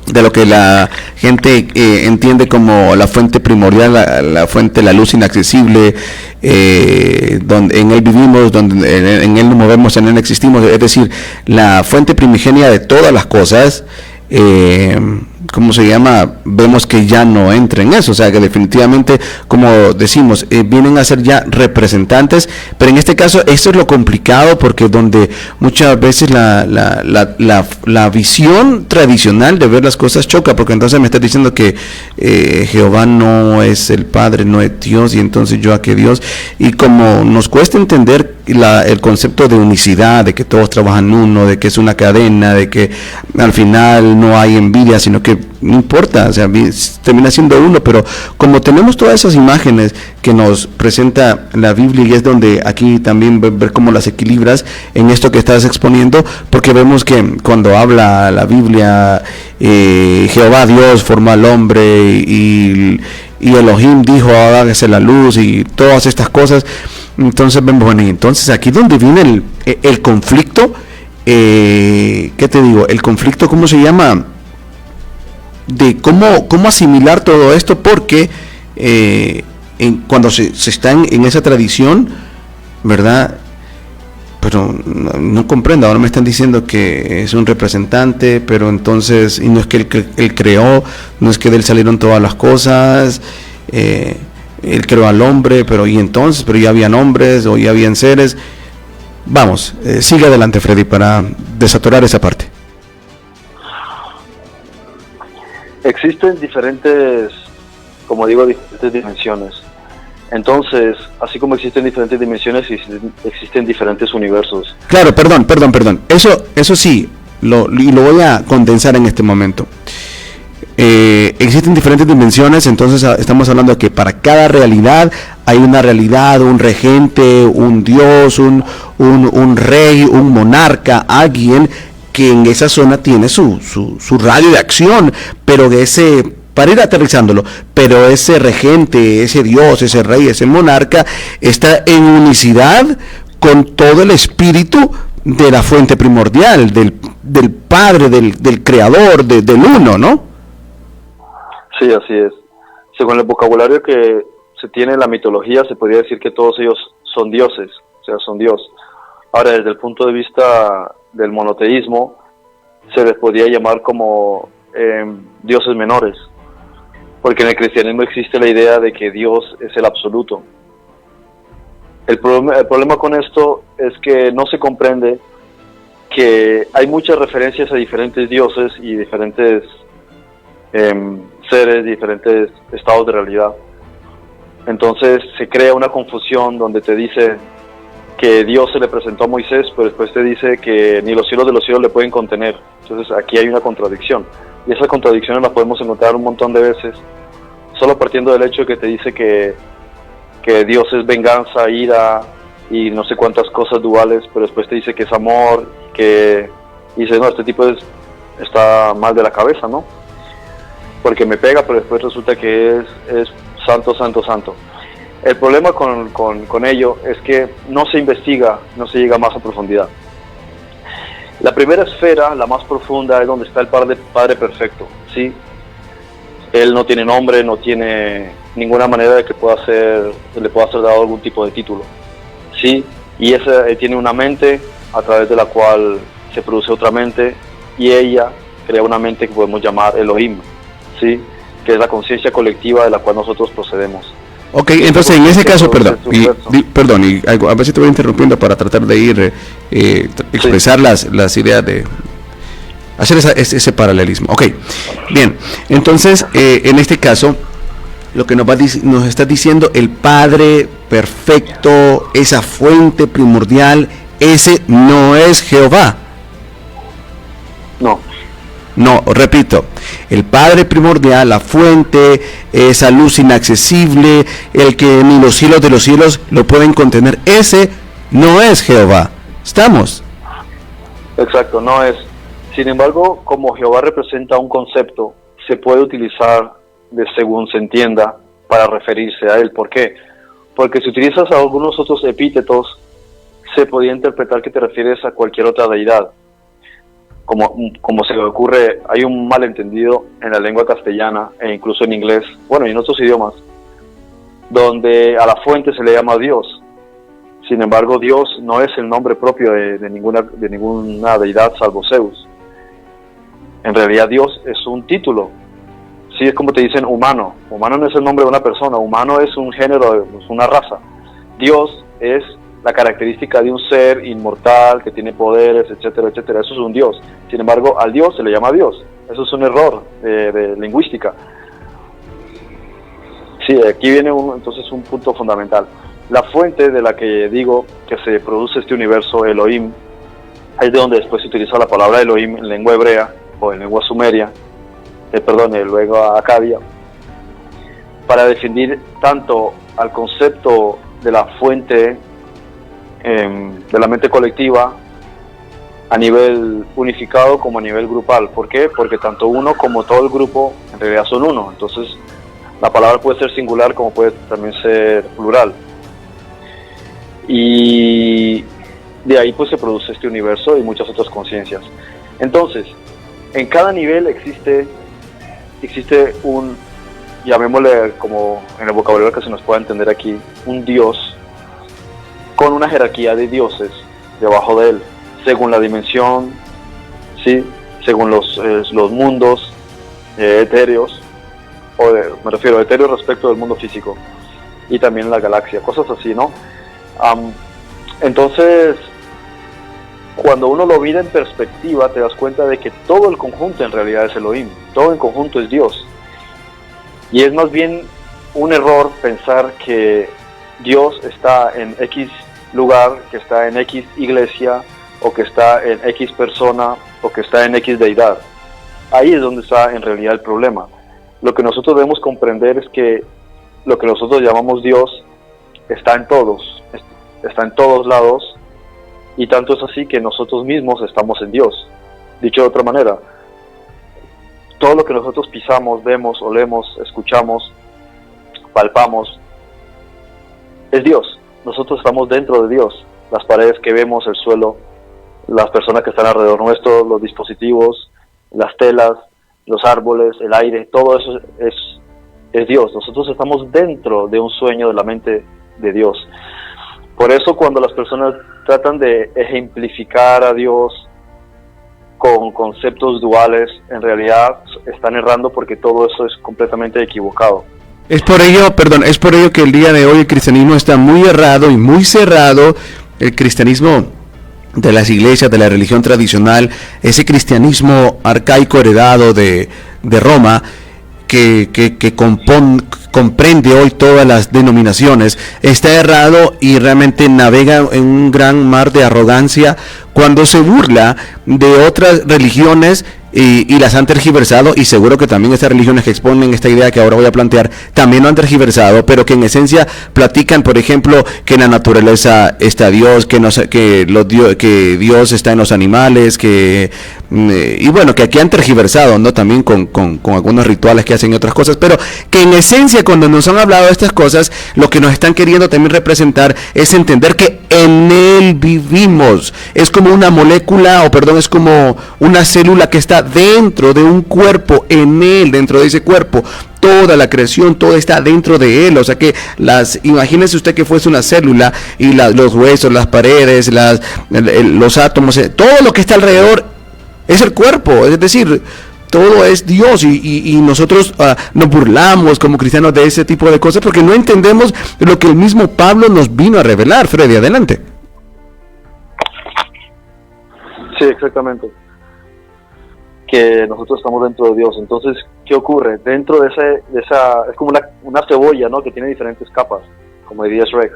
de lo que la gente entiende como la fuente primordial, la fuente, la luz inaccesible, donde en él vivimos, donde en él nos movemos, en él existimos, es decir, la fuente primigenia de todas las cosas, ¿cómo se llama? Vemos que ya no entra en eso, o sea que definitivamente, como decimos, vienen a ser ya representantes, pero en este caso esto es lo complicado, porque donde muchas veces la visión tradicional de ver las cosas choca, porque entonces me estás diciendo que Jehová no es el Padre, no es Dios, y entonces yo a qué Dios, y como nos cuesta entender el concepto de unicidad, de que todos trabajan uno, de que es una cadena, de que al final no hay envidia, sino que no importa, o sea, termina siendo uno, pero como tenemos todas esas imágenes que nos presenta la Biblia, y es donde aquí también ver cómo las equilibras en esto que estás exponiendo, porque vemos que cuando habla la Biblia, Jehová Dios formó al hombre, y Elohim dijo hágase la luz, y todas estas cosas. Entonces vemos, bueno, y entonces aquí donde viene el conflicto, ¿qué te digo? El conflicto, ¿cómo se llama? De cómo asimilar todo esto, porque cuando se está en esa tradición, ¿verdad? Pero no comprendo, ahora me están diciendo que es un representante, pero entonces, y no es que él creó, no es que de él salieron todas las cosas, él creó al hombre, pero ya habían hombres o ya habían seres. Vamos, sigue adelante, Freddy, para desatorar esa parte. Existen diferentes, como digo, diferentes dimensiones. Entonces, así como existen diferentes dimensiones, existen diferentes universos. Claro, perdón. Eso sí, lo voy a condensar en este momento. Existen diferentes dimensiones, entonces estamos hablando de que para cada realidad hay una realidad, un regente, un dios, un rey, un monarca, alguien que en esa zona tiene su radio de acción, pero para ir aterrizándolo, pero ese regente, ese dios, ese rey, ese monarca está en unicidad con todo el espíritu de la fuente primordial, del Padre, del Creador, del Uno, ¿no? Sí, así es. Según el vocabulario que se tiene en la mitología, se podría decir que todos ellos son dioses, o sea, son Dios. Ahora, desde el punto de vista del monoteísmo, se les podría llamar como dioses menores, porque en el cristianismo existe la idea de que Dios es el absoluto. El problema con esto es que no se comprende que hay muchas referencias a diferentes dioses y diferentes seres, diferentes estados de realidad. Entonces se crea una confusión donde te dice que Dios se le presentó a Moisés, pero después te dice que ni los cielos de los cielos le pueden contener. Entonces aquí hay una contradicción, y esas contradicciones las podemos encontrar un montón de veces, solo partiendo del hecho de que te dice que Dios es venganza, ira y no sé cuántas cosas duales, pero después te dice que es amor, que dice, no, este tipo está mal de la cabeza, ¿no? Porque me pega, pero después resulta que es santo, santo, santo. El problema con ello es que no se investiga, no se llega más a profundidad. La primera esfera, la más profunda, es donde está el Padre perfecto, ¿sí? Él no tiene nombre, no tiene ninguna manera de que le pueda ser dado algún tipo de título, ¿sí? Y tiene una mente a través de la cual se produce otra mente, y ella crea una mente que podemos llamar Elohim, ¿sí? Que es la conciencia colectiva de la cual nosotros procedemos. Ok, entonces en ese caso, perdón, y a ver si te voy interrumpiendo para tratar de ir expresar las ideas de hacer ese paralelismo. Ok, bien, entonces en este caso lo que nos está diciendo el Padre perfecto, esa fuente primordial, ese no es Jehová. No, repito, el Padre primordial, la fuente, esa luz inaccesible, el que ni los cielos de los cielos lo pueden contener, ese no es Jehová. ¿Estamos? Exacto, no es. Sin embargo, como Jehová representa un concepto, se puede utilizar según se entienda para referirse a él. ¿Por qué? Porque si utilizas algunos otros epítetos, se podría interpretar que te refieres a cualquier otra deidad. Como se me ocurre, hay un malentendido en la lengua castellana e incluso en inglés, bueno, y en otros idiomas, donde a la fuente se le llama Dios. Sin embargo, Dios no es el nombre propio de ninguna deidad salvo Zeus. En realidad Dios es un título. Sí, es como te dicen humano. Humano no es el nombre de una persona, humano es un género, es una raza. Dios es la característica de un ser inmortal que tiene poderes, etcétera, etcétera. Eso es un Dios. Sin embargo, al Dios se le llama Dios. Eso es un error de lingüística. Sí, aquí viene entonces un punto fundamental. La fuente de la que digo que se produce este universo, Elohim, es de donde después se utiliza la palabra Elohim en lengua hebrea o en lengua sumeria, en lengua acadia, para definir tanto al concepto de la fuente de la mente colectiva a nivel unificado como a nivel grupal. ¿Por qué? Porque tanto uno como todo el grupo en realidad son uno. Entonces la palabra puede ser singular como puede también ser plural. Y de ahí pues se produce este universo y muchas otras conciencias. Entonces, en cada nivel existe un, llamémosle como en el vocabulario que se nos pueda entender aquí, un Dios con una jerarquía de dioses debajo de él, según la dimensión, ¿sí? Según los mundos etéreos, me refiero a etéreo respecto del mundo físico, y también la galaxia, cosas así, ¿no? Entonces, cuando uno lo mira en perspectiva, te das cuenta de que todo el conjunto en realidad es Elohim, todo el conjunto es Dios. Y es más bien un error pensar que Dios está en X lugar, que está en X iglesia, o que está en X persona, o que está en X deidad. Ahí es donde está en realidad el problema. Lo que nosotros debemos comprender es que lo que nosotros llamamos Dios está en todos lados, y tanto es así que nosotros mismos estamos en Dios. Dicho de otra manera, todo lo que nosotros pisamos, vemos, olemos, escuchamos, palpamos, es Dios. Nosotros estamos dentro de Dios. Las paredes que vemos, el suelo, las personas que están alrededor nuestro, los dispositivos, las telas, los árboles, el aire, todo eso es Dios. Nosotros estamos dentro de un sueño de la mente de Dios. Por eso cuando las personas tratan de ejemplificar a Dios con conceptos duales, en realidad están errando, porque todo eso es completamente equivocado. Es por ello que el día de hoy el cristianismo está muy errado y muy cerrado. El cristianismo de las iglesias, de la religión tradicional, ese cristianismo arcaico heredado de Roma, que comprende hoy todas las denominaciones, está errado y realmente navega en un gran mar de arrogancia cuando se burla de otras religiones y las han tergiversado, y seguro que también estas religiones que exponen esta idea que ahora voy a plantear también lo han tergiversado, pero que en esencia platican, por ejemplo, que en la naturaleza está Dios, que Dios está en los animales, y bueno, que aquí han tergiversado, ¿no? También con algunos rituales que hacen y otras cosas, pero que en esencia cuando nos han hablado de estas cosas, lo que nos están queriendo también representar es entender que en Él vivimos. Es como una molécula, es como una célula que está dentro de un cuerpo, en Él, dentro de ese cuerpo. Toda la creación, todo está dentro de Él. O sea que imagínese usted que fuese una célula y los huesos, las paredes, los átomos, todo lo que está alrededor es el cuerpo. Es decir, todo es Dios, y nosotros nos burlamos como cristianos de ese tipo de cosas porque no entendemos lo que el mismo Pablo nos vino a revelar. Freddy, adelante. Sí, exactamente. Que nosotros estamos dentro de Dios. Entonces, ¿qué ocurre? Dentro de esa es como una cebolla, ¿no? Que tiene diferentes capas, como diría Shrek.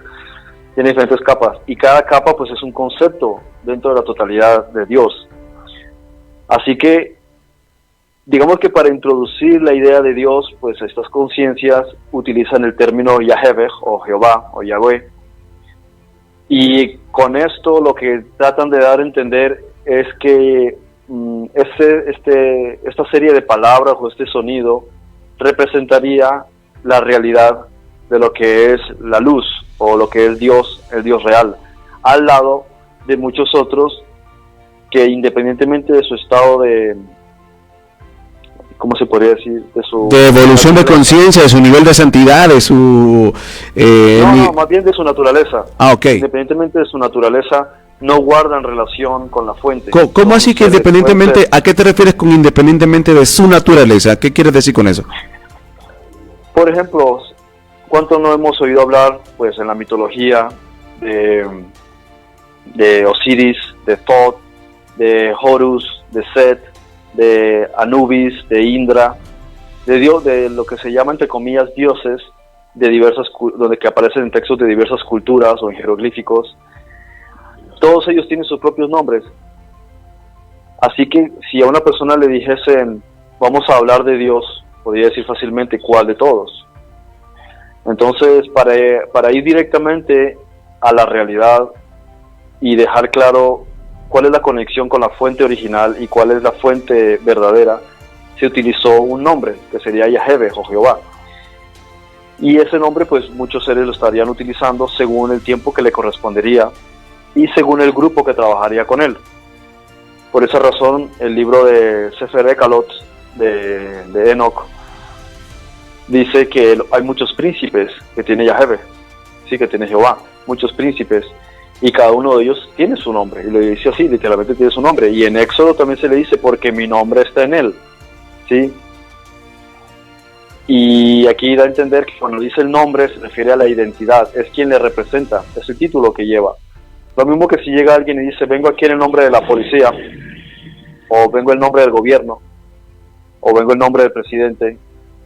Tiene diferentes capas, y cada capa pues es un concepto dentro de la totalidad de Dios. Así que, digamos que para introducir la idea de Dios, pues estas conciencias utilizan el término Yahweh, o Jehová, o Yahweh. Y con esto lo que tratan de dar a entender es que esta serie de palabras o este sonido representaría la realidad de lo que es la luz, o lo que es Dios, el Dios real, al lado de muchos otros que, independientemente de su estado de, ¿cómo se podría decir? De evolución de conciencia, de su nivel de santidad, de su... más bien de su naturaleza. Ah, ok. Independientemente de su naturaleza, no guardan relación con la fuente. ¿Cómo así que independientemente, a qué te refieres con independientemente de su naturaleza? ¿Qué quieres decir con eso? Por ejemplo, ¿cuánto no hemos oído hablar, pues, en la mitología de Osiris, de Thoth, de Horus, de Set, de Anubis, de Indra, de Dios, de lo que se llama entre comillas dioses, de diversas, donde que aparecen en textos de diversas culturas o en jeroglíficos? Todos ellos tienen sus propios nombres. Así que si a una persona le dijesen, vamos a hablar de Dios, podría decir fácilmente cuál de todos. Entonces, para ir directamente a la realidad y dejar claro cuál es la conexión con la fuente original y cuál es la fuente verdadera, se utilizó un nombre, que sería Yahweh o Jehová. Y ese nombre, pues muchos seres lo estarían utilizando según el tiempo que le correspondería y según el grupo que trabajaría con él. Por esa razón, el libro de Sefer Ekalot, de Enoch, dice que hay muchos príncipes que tiene Yahweh, sí, que tiene Jehová, muchos príncipes, y cada uno de ellos tiene su nombre, y lo dice así, literalmente tiene su nombre. Y en Éxodo también se le dice, porque mi nombre está en él, ¿sí? Y aquí da a entender que cuando dice el nombre se refiere a la identidad, es quien le representa, es el título que lleva. Lo mismo que si llega alguien y dice, vengo aquí en el nombre de la policía, o vengo en nombre del gobierno, o vengo en nombre del presidente.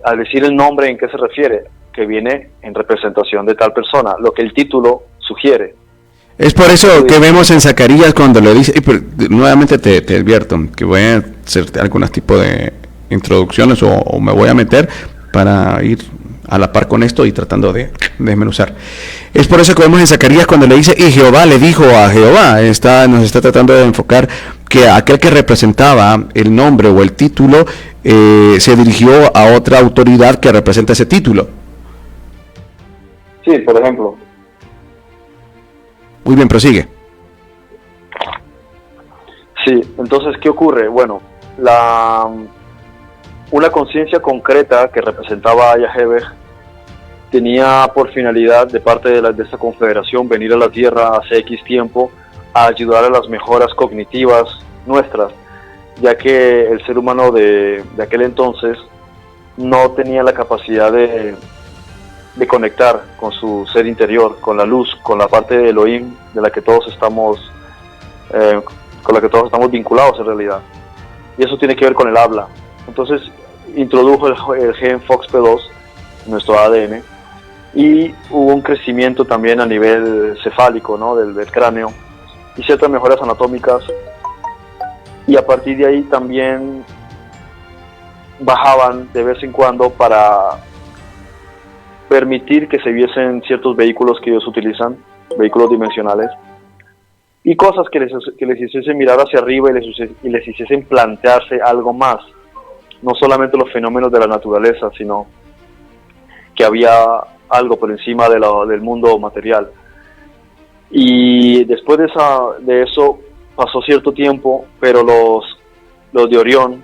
Al decir el nombre, ¿en qué se refiere? Que viene en representación de tal persona, lo que el título sugiere. Es por eso que vemos en Zacarías cuando lo dice, y nuevamente te advierto que voy a hacer algunos tipos de introducciones o me voy a meter para ir a la par con esto y tratando de desmenuzar. Es por eso que vemos en Zacarías cuando le dice, y Jehová le dijo a Jehová, nos está tratando de enfocar que aquel que representaba el nombre o el título se dirigió a otra autoridad que representa ese título. Sí, por ejemplo. Muy bien, prosigue. Sí, entonces, ¿qué ocurre? Bueno, una conciencia concreta que representaba a Yahweh tenía por finalidad de parte de esta confederación venir a la Tierra hace X tiempo a ayudar a las mejoras cognitivas nuestras, ya que el ser humano de aquel entonces no tenía la capacidad de conectar con su ser interior, con la luz, con la parte de Elohim de la que todos estamos vinculados en realidad. Y eso tiene que ver con el habla. Entonces introdujo el gen FOXP2 en nuestro ADN y hubo un crecimiento también a nivel cefálico, ¿no? del cráneo, y ciertas mejoras anatómicas, y a partir de ahí también bajaban de vez en cuando para permitir que se viesen ciertos vehículos que ellos utilizan, vehículos dimensionales, y cosas que les hiciesen mirar hacia arriba y les hiciesen plantearse algo más, no solamente los fenómenos de la naturaleza, sino que había algo por encima del mundo material. Y después de eso pasó cierto tiempo, pero los de Orión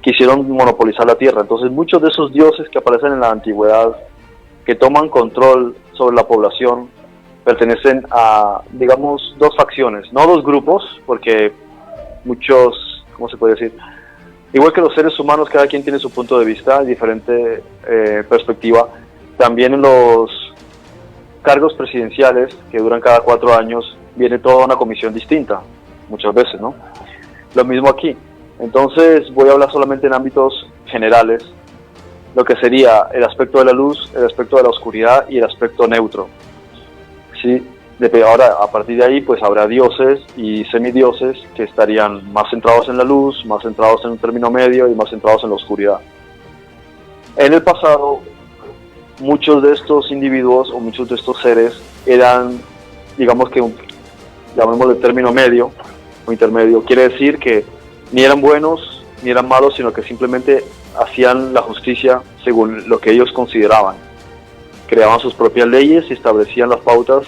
quisieron monopolizar la Tierra. Entonces muchos de esos dioses que aparecen en la antigüedad, que toman control sobre la población, pertenecen a, digamos, dos facciones, no dos grupos, porque muchos, ¿cómo se puede decir? Igual que los seres humanos, cada quien tiene su punto de vista, diferente perspectiva. También en los cargos presidenciales, que duran cada 4 años, viene toda una comisión distinta, muchas veces, ¿no? Lo mismo aquí. Entonces voy a hablar solamente en ámbitos generales, lo que sería el aspecto de la luz, el aspecto de la oscuridad y el aspecto neutro. ¿Sí? Ahora, a partir de ahí, pues habrá dioses y semidioses que estarían más centrados en la luz, más centrados en un término medio y más centrados en la oscuridad. En el pasado, muchos de estos individuos o muchos de estos seres eran, digamos que, llamémosle término medio o intermedio. Quiere decir que ni eran buenos ni eran malos, sino que simplemente hacían la justicia según lo que ellos consideraban. Creaban sus propias leyes y establecían las pautas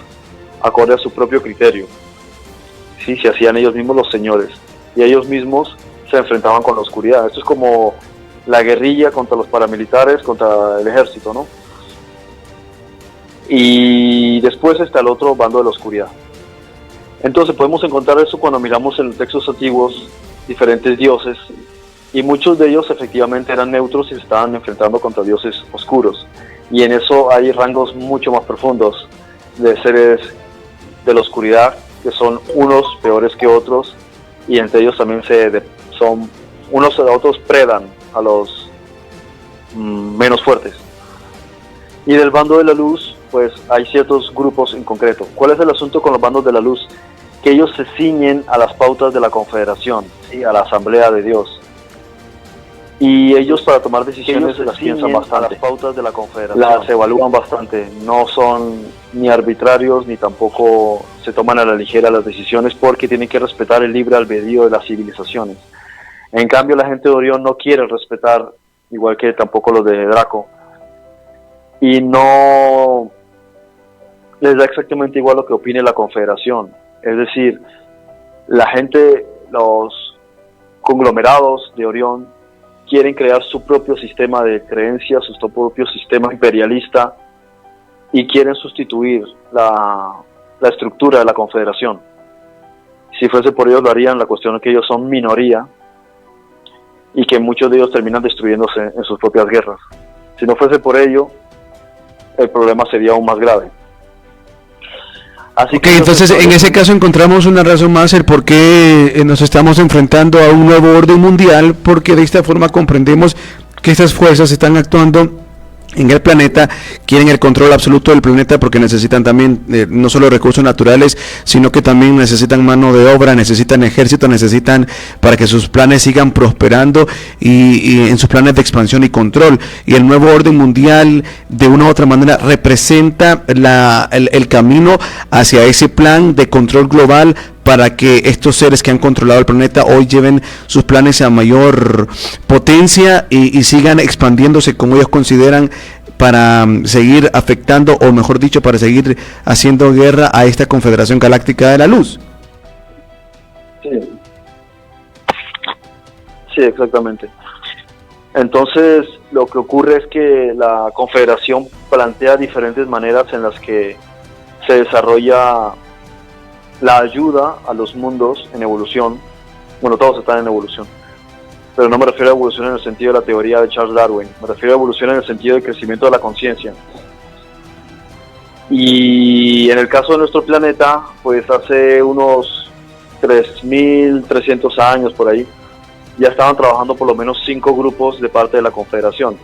acorde a su propio criterio. Sí, se hacían ellos mismos los señores y ellos mismos se enfrentaban con la oscuridad. Esto es como la guerrilla contra los paramilitares, contra el ejército, ¿no? Y después está el otro bando de la oscuridad. Entonces podemos encontrar eso cuando miramos en los textos antiguos diferentes dioses, y muchos de ellos efectivamente eran neutros y se estaban enfrentando contra dioses oscuros, y en eso hay rangos mucho más profundos de seres de la oscuridad, que son unos peores que otros, y entre ellos también son unos a otros predan a los menos fuertes. Y del bando de la luz, pues hay ciertos grupos en concreto. ¿Cuál es el asunto con los bandos de la luz? Que ellos se ciñen a las pautas de la confederación, ¿sí? A la asamblea de Dios. Y ellos para tomar decisiones las piensan bastante. Las pautas de la confederación las evalúan bastante. No son ni arbitrarios ni tampoco se toman a la ligera las decisiones, porque tienen que respetar el libre albedrío de las civilizaciones. En cambio, la gente de Orión no quiere respetar, igual que tampoco los de Draco, y no les da exactamente igual lo que opine la confederación. Es decir, la gente, los conglomerados de Orión quieren crear su propio sistema de creencias, su propio sistema imperialista, y quieren sustituir la estructura de la confederación. Si fuese por ellos lo harían. La cuestión es que ellos son minoría y que muchos de ellos terminan destruyéndose en sus propias guerras. Si no fuese por ello, el problema sería aún más grave. Así que entonces en ese caso encontramos una razón más el por qué nos estamos enfrentando a un nuevo orden mundial, porque de esta forma comprendemos que estas fuerzas están actuando en el planeta, quieren el control absoluto del planeta, porque necesitan también no solo recursos naturales, sino que también necesitan mano de obra, necesitan ejército, necesitan para que sus planes sigan prosperando y en sus planes de expansión y control. Y el nuevo orden mundial de una u otra manera representa el camino hacia ese plan de control global, para que estos seres que han controlado el planeta hoy lleven sus planes a mayor potencia y sigan expandiéndose como ellos consideran, para seguir afectando, o mejor dicho, para seguir haciendo guerra a esta Confederación Galáctica de la Luz. Sí, exactamente. Entonces, lo que ocurre es que la Confederación plantea diferentes maneras en las que se desarrolla la ayuda a los mundos en evolución. Bueno, todos están en evolución, pero no me refiero a evolución en el sentido de la teoría de Charles Darwin, me refiero a evolución en el sentido del crecimiento de la conciencia. Y en el caso de nuestro planeta, pues hace unos 3.300 años por ahí, ya estaban trabajando por lo menos 5 grupos de parte de la Confederación,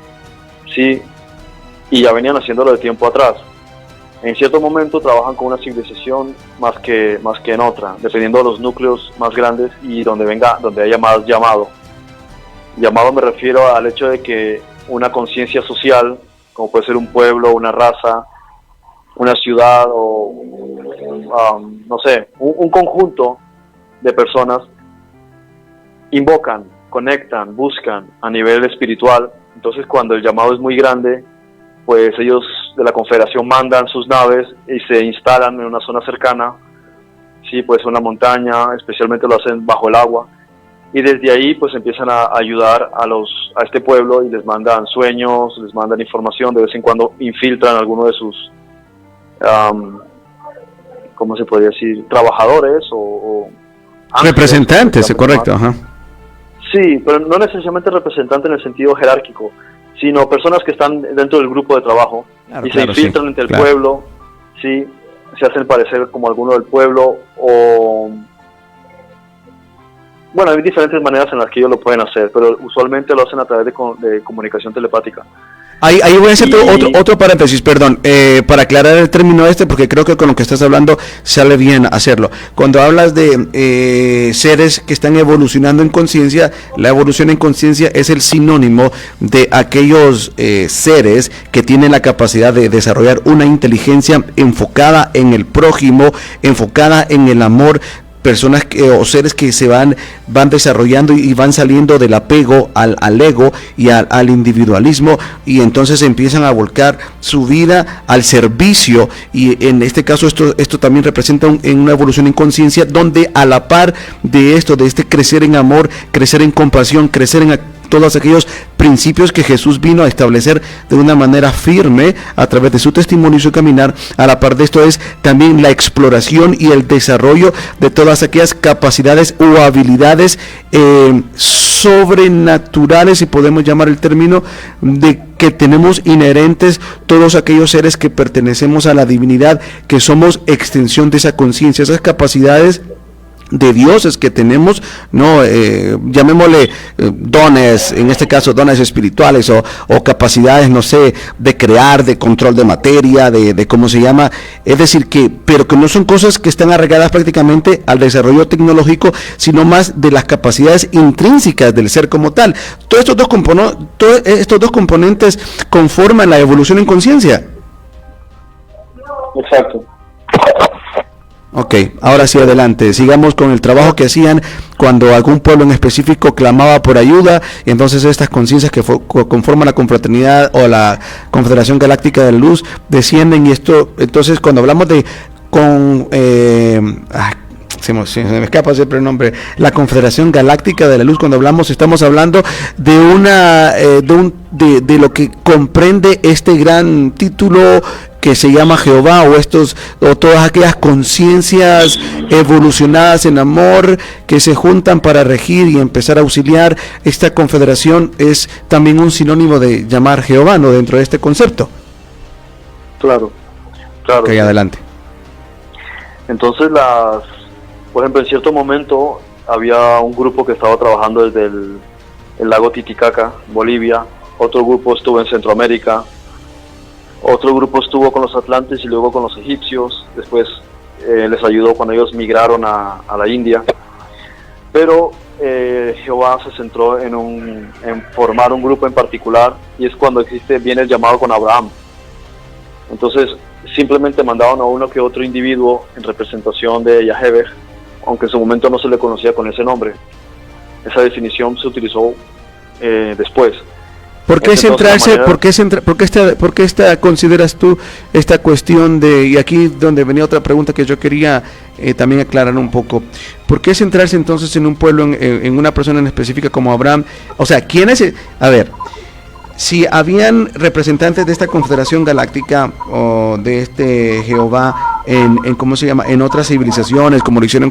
¿sí? Y ya venían haciéndolo de tiempo atrás. En cierto momento trabajan con una civilización más que en otra, dependiendo de los núcleos más grandes y donde haya más llamado. Llamado me refiero al hecho de que una conciencia social, como puede ser un pueblo, una raza, una ciudad o no sé, un conjunto de personas invocan, conectan, buscan a nivel espiritual. Entonces cuando el llamado es muy grande, pues ellos de la Confederación mandan sus naves y se instalan en una zona cercana, sí, pues una montaña, especialmente lo hacen bajo el agua, y desde ahí pues empiezan a ayudar a este pueblo y les mandan sueños, les mandan información, de vez en cuando infiltran a alguno de sus ¿cómo se podría decir? Trabajadores o ángeles, representantes, correcto, ajá. Sí, pero no necesariamente representante en el sentido jerárquico, sino personas que están dentro del grupo de trabajo, claro, y se infiltran, sí, entre el pueblo, sí, se hacen parecer como alguno del pueblo, o bueno, hay diferentes maneras en las que ellos lo pueden hacer, pero usualmente lo hacen a través de comunicación telepática. Ahí voy a hacer otro paréntesis, perdón, para aclarar el término porque creo que con lo que estás hablando sale bien hacerlo. Cuando hablas de seres que están evolucionando en conciencia, la evolución en conciencia es el sinónimo de aquellos seres que tienen la capacidad de desarrollar una inteligencia enfocada en el prójimo, enfocada en el amor, personas o seres que se van desarrollando y van saliendo del apego al ego y al individualismo, y entonces empiezan a volcar su vida al servicio, y en este caso esto también representa una evolución en conciencia, donde a la par de este crecer en amor, crecer en compasión, crecer en todos aquellos principios que Jesús vino a establecer de una manera firme a través de su testimonio y su caminar. A la par de esto es también la exploración y el desarrollo de todas aquellas capacidades o habilidades sobrenaturales, si podemos llamar el término, de que tenemos inherentes todos aquellos seres que pertenecemos a la divinidad, que somos extensión de esa conciencia, esas capacidades de dioses que tenemos, no llamémosle dones, en este caso dones espirituales o capacidades, no sé, de crear, de control de materia, de cómo se llama, es decir, pero que no son cosas que están arraigadas prácticamente al desarrollo tecnológico, sino más de las capacidades intrínsecas del ser como tal. Todos estos dos componentes conforman la evolución en conciencia. Exacto. Ok, ahora sí, adelante. Sigamos con el trabajo que hacían cuando algún pueblo en específico clamaba por ayuda, y entonces estas conciencias que conforman la confraternidad o la Confederación Galáctica de la Luz descienden, y esto, entonces cuando hablamos de se me escapa siempre el nombre, la Confederación Galáctica de la Luz, cuando estamos hablando de de lo que comprende este gran título que se llama Jehová, o todas aquellas conciencias evolucionadas en amor que se juntan para regir y empezar a auxiliar. Esta confederación es también un sinónimo de llamar Jehová, ¿no?, dentro de este concepto. Claro. Ok, adelante. Entonces por ejemplo, en cierto momento había un grupo que estaba trabajando desde el lago Titicaca, Bolivia. Otro grupo estuvo en Centroamérica. Otro grupo estuvo con los atlantes y luego con los egipcios. Después les ayudó cuando ellos migraron a la India. Pero Jehová se centró en formar un grupo en particular, y es cuando viene el llamado con Abraham. Entonces simplemente mandaban a uno que otro individuo en representación de Yahweh, aunque en su momento no se le conocía con ese nombre. Esa definición se utilizó después. ¿Por qué centrarse? ¿Por qué consideras tú esta cuestión de, y aquí donde venía otra pregunta que yo quería también aclarar un poco, ¿por qué centrarse entonces en un pueblo, en una persona en específica como Abraham? O sea, si habían representantes de esta Confederación Galáctica o de este Jehová en ¿cómo se llama?, en otras civilizaciones, como lo hicieron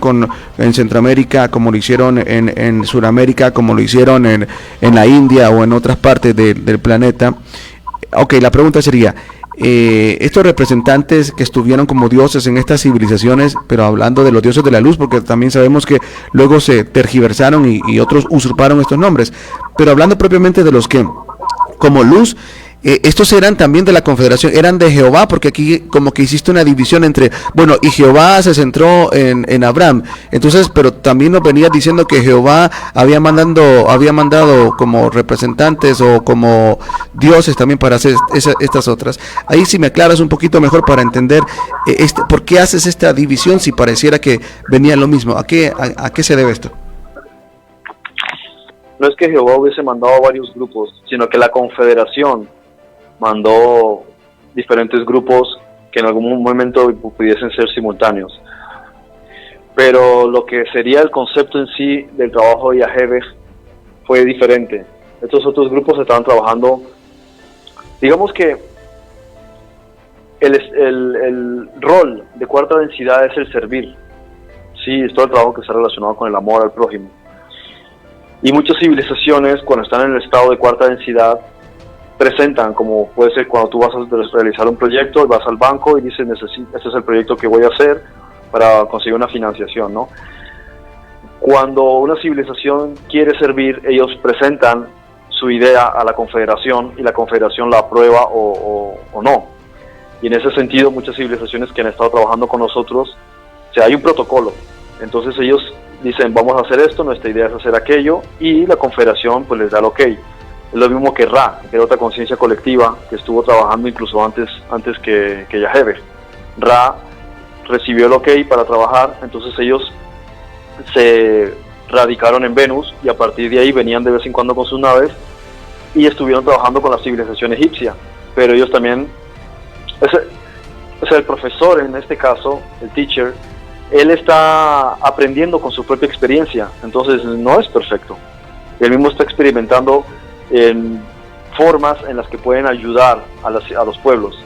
en Centroamérica, como lo hicieron en Sudamérica, como lo hicieron en la India o en otras partes del planeta. Ok, la pregunta sería, estos representantes que estuvieron como dioses en estas civilizaciones, pero hablando de los dioses de la luz, porque también sabemos que luego se tergiversaron y otros usurparon estos nombres, pero hablando propiamente de los que como luz, estos eran también de la Confederación, eran de Jehová, porque aquí como que hiciste una división entre, y Jehová se centró en Abraham, entonces, pero también nos venías diciendo que Jehová había mandado como representantes o como dioses también para hacer estas otras. Ahí si me aclaras un poquito mejor para entender por qué haces esta división si pareciera que venía lo mismo. ¿A qué se debe esto? No es que Jehová hubiese mandado a varios grupos, sino que la Confederación mandó diferentes grupos que en algún momento pudiesen ser simultáneos. Pero lo que sería el concepto en sí del trabajo de Yahweh fue diferente. Estos otros grupos estaban trabajando, digamos que el rol de cuarta densidad es el servir. Sí, es todo el trabajo que está relacionado con el amor al prójimo. Y muchas civilizaciones, cuando están en el estado de cuarta densidad, presentan, como puede ser cuando tú vas a realizar un proyecto y vas al banco y dices, este es el proyecto que voy a hacer para conseguir una financiación, ¿no? Cuando una civilización quiere servir, ellos presentan su idea a la Confederación y la Confederación la aprueba o no. Y en ese sentido, muchas civilizaciones que han estado trabajando con nosotros, o sea, hay un protocolo. Entonces ellos dicen, vamos a hacer esto, nuestra idea es hacer aquello, y la Confederación pues les da el ok. Es lo mismo que Ra, que era otra conciencia colectiva que estuvo trabajando incluso antes que Yahweh. Ra recibió el ok para trabajar, entonces ellos se radicaron en Venus y a partir de ahí venían de vez en cuando con sus naves y estuvieron trabajando con la civilización egipcia. Pero ellos también, el profesor en este caso, el teacher, él está aprendiendo con su propia experiencia, entonces no es perfecto. Y él mismo está experimentando en formas en las que pueden ayudar a los pueblos,